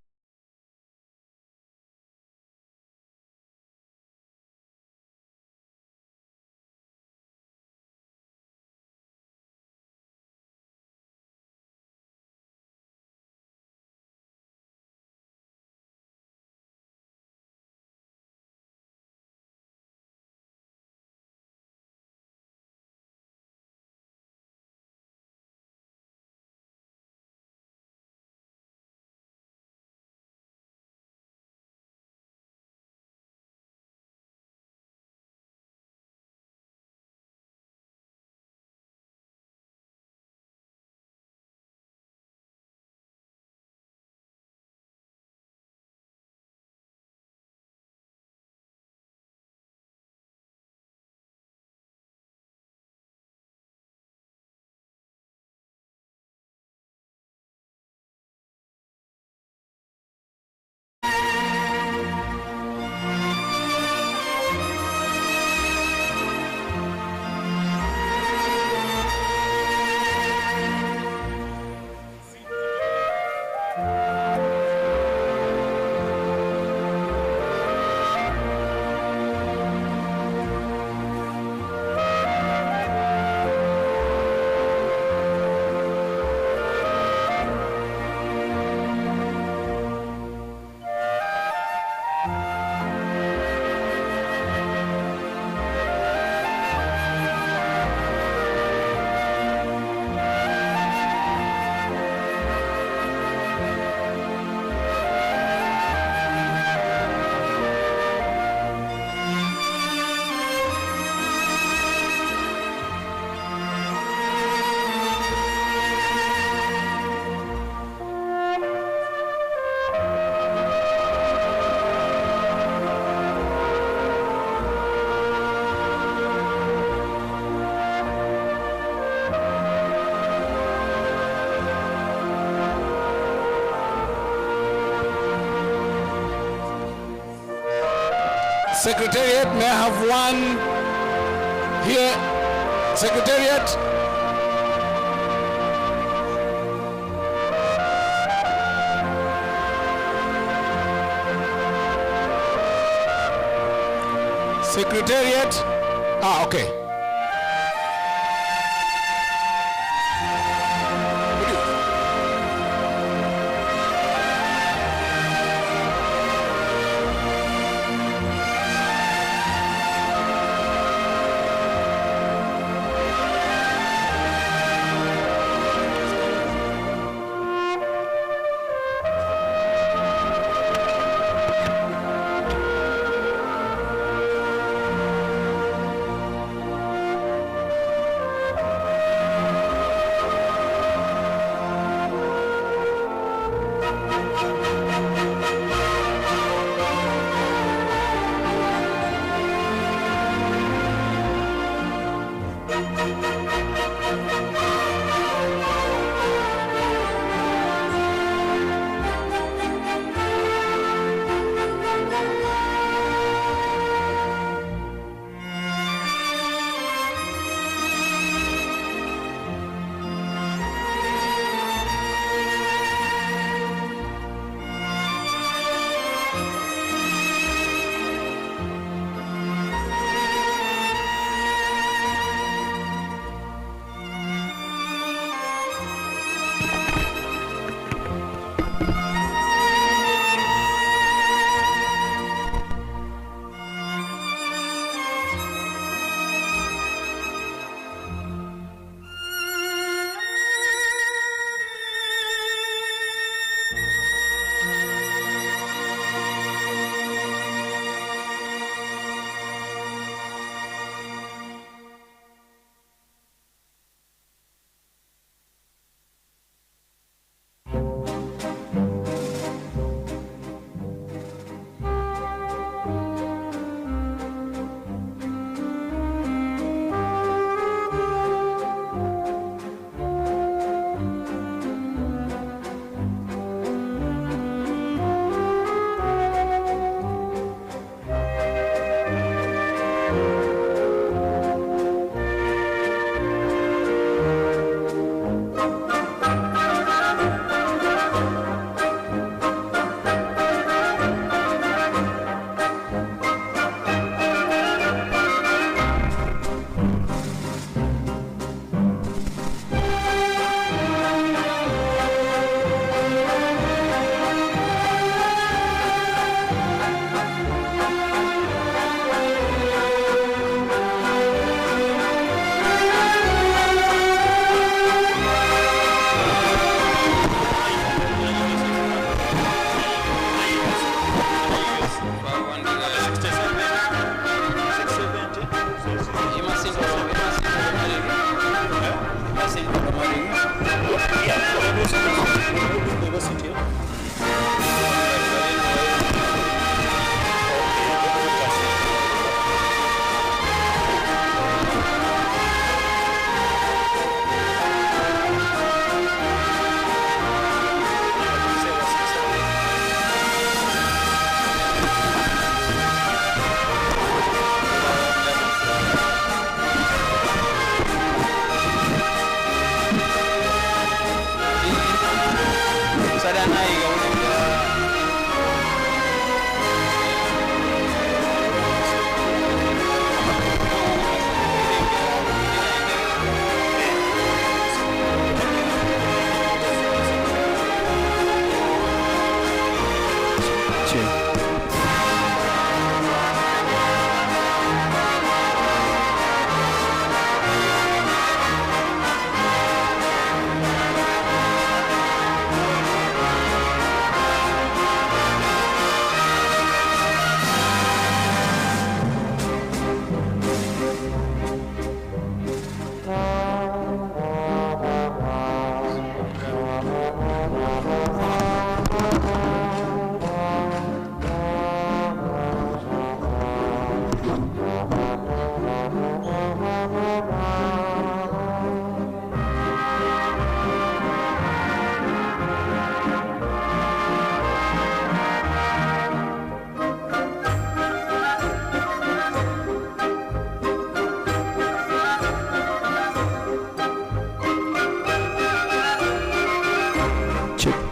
Secretariat, may I have one here? Secretariat? Secretariat? Ah, okay.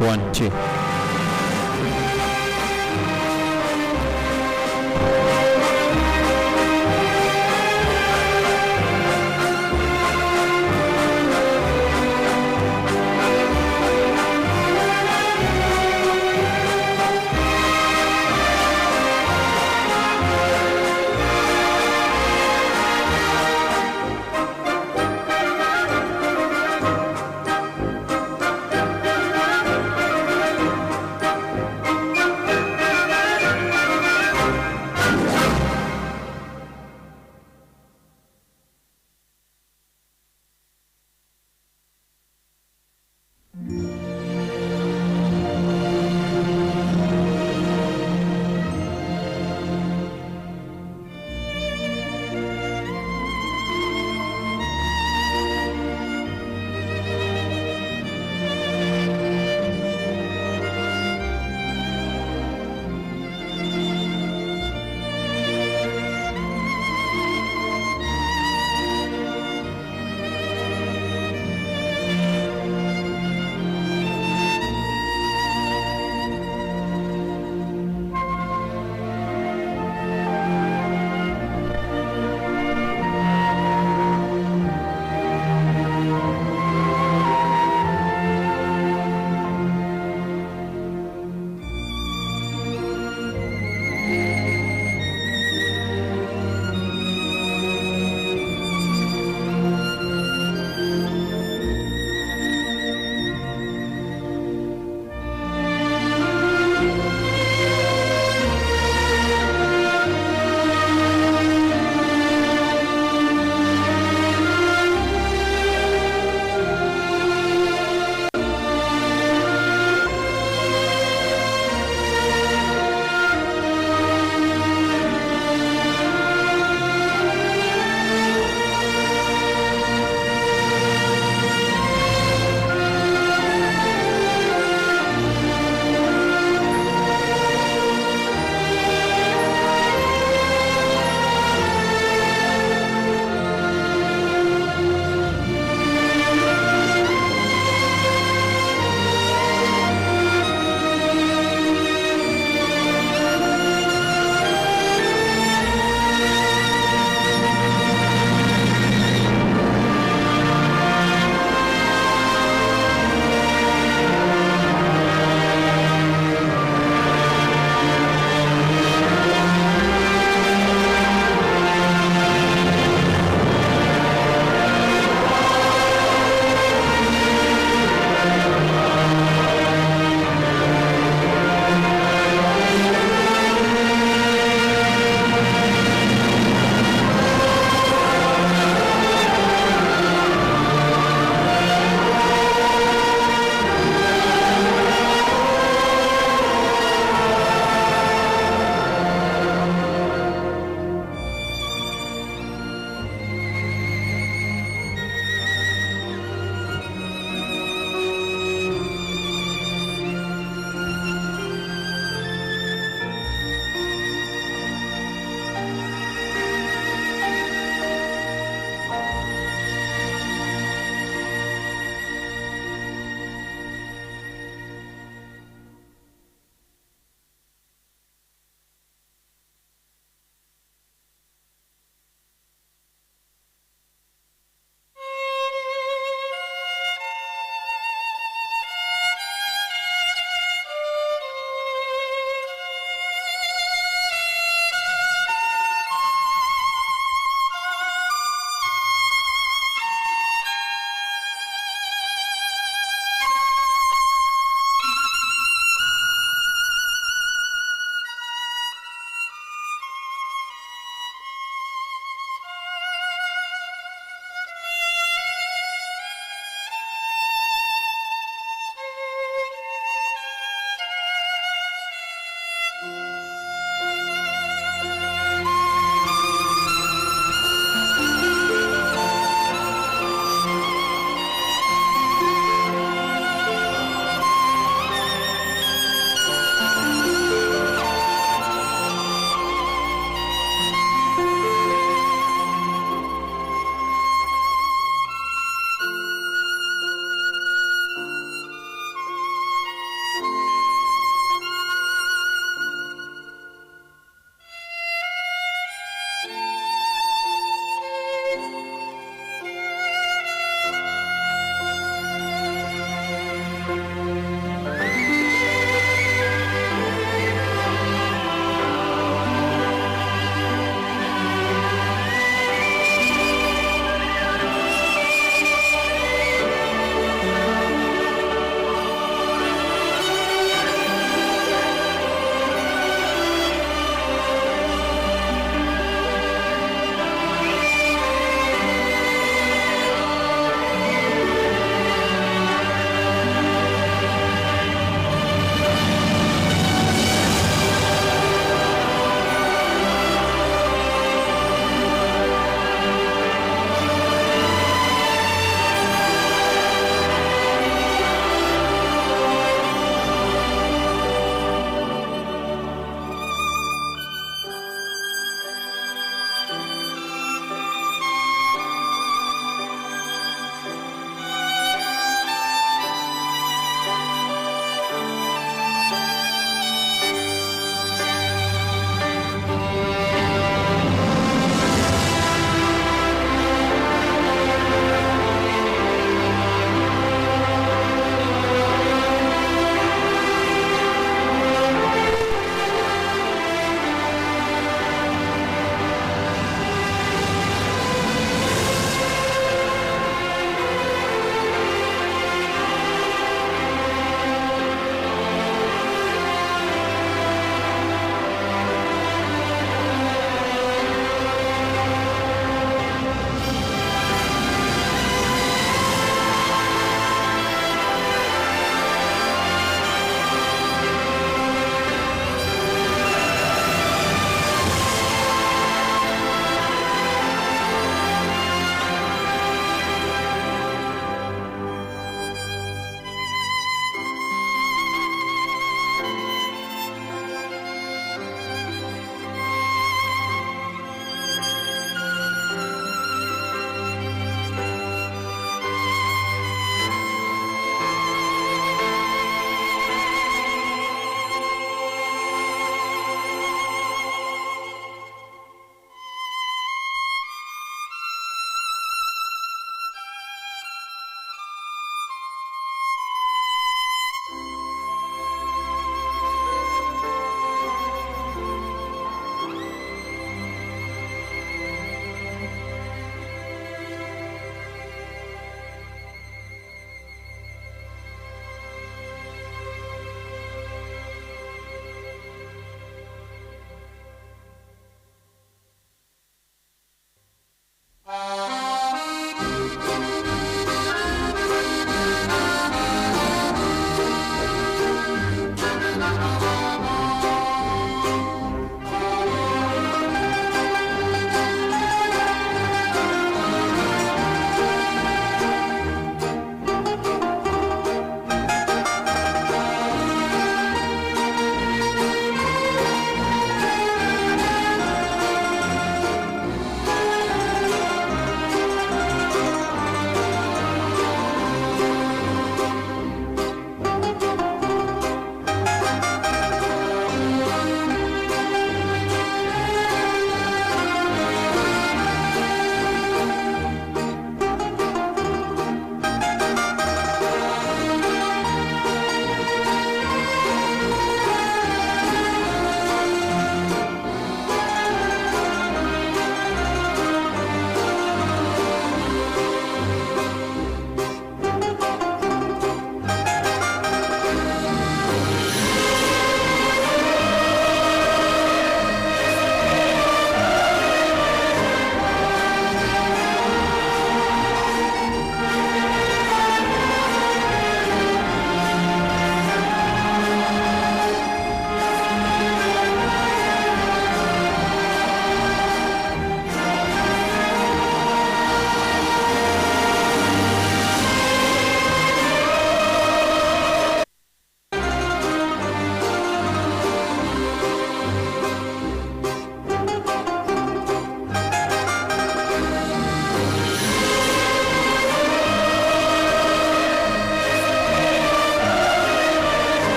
1, 2.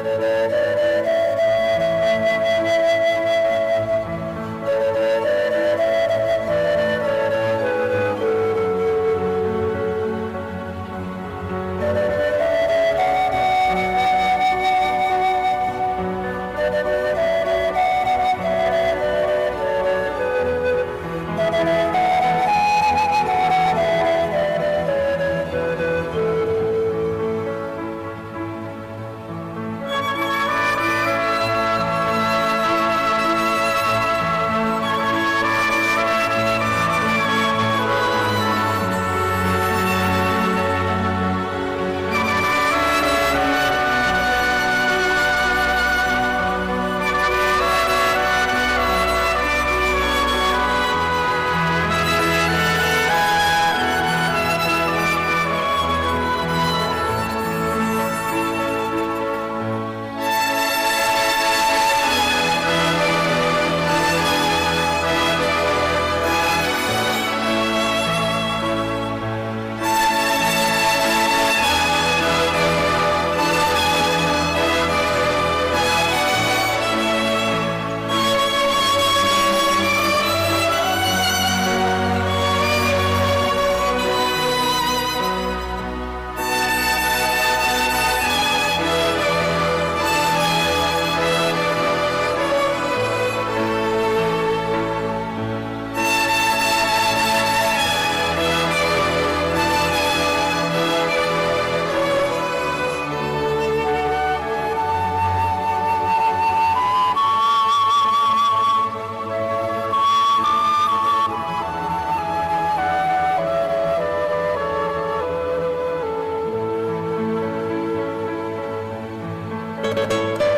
Thank you.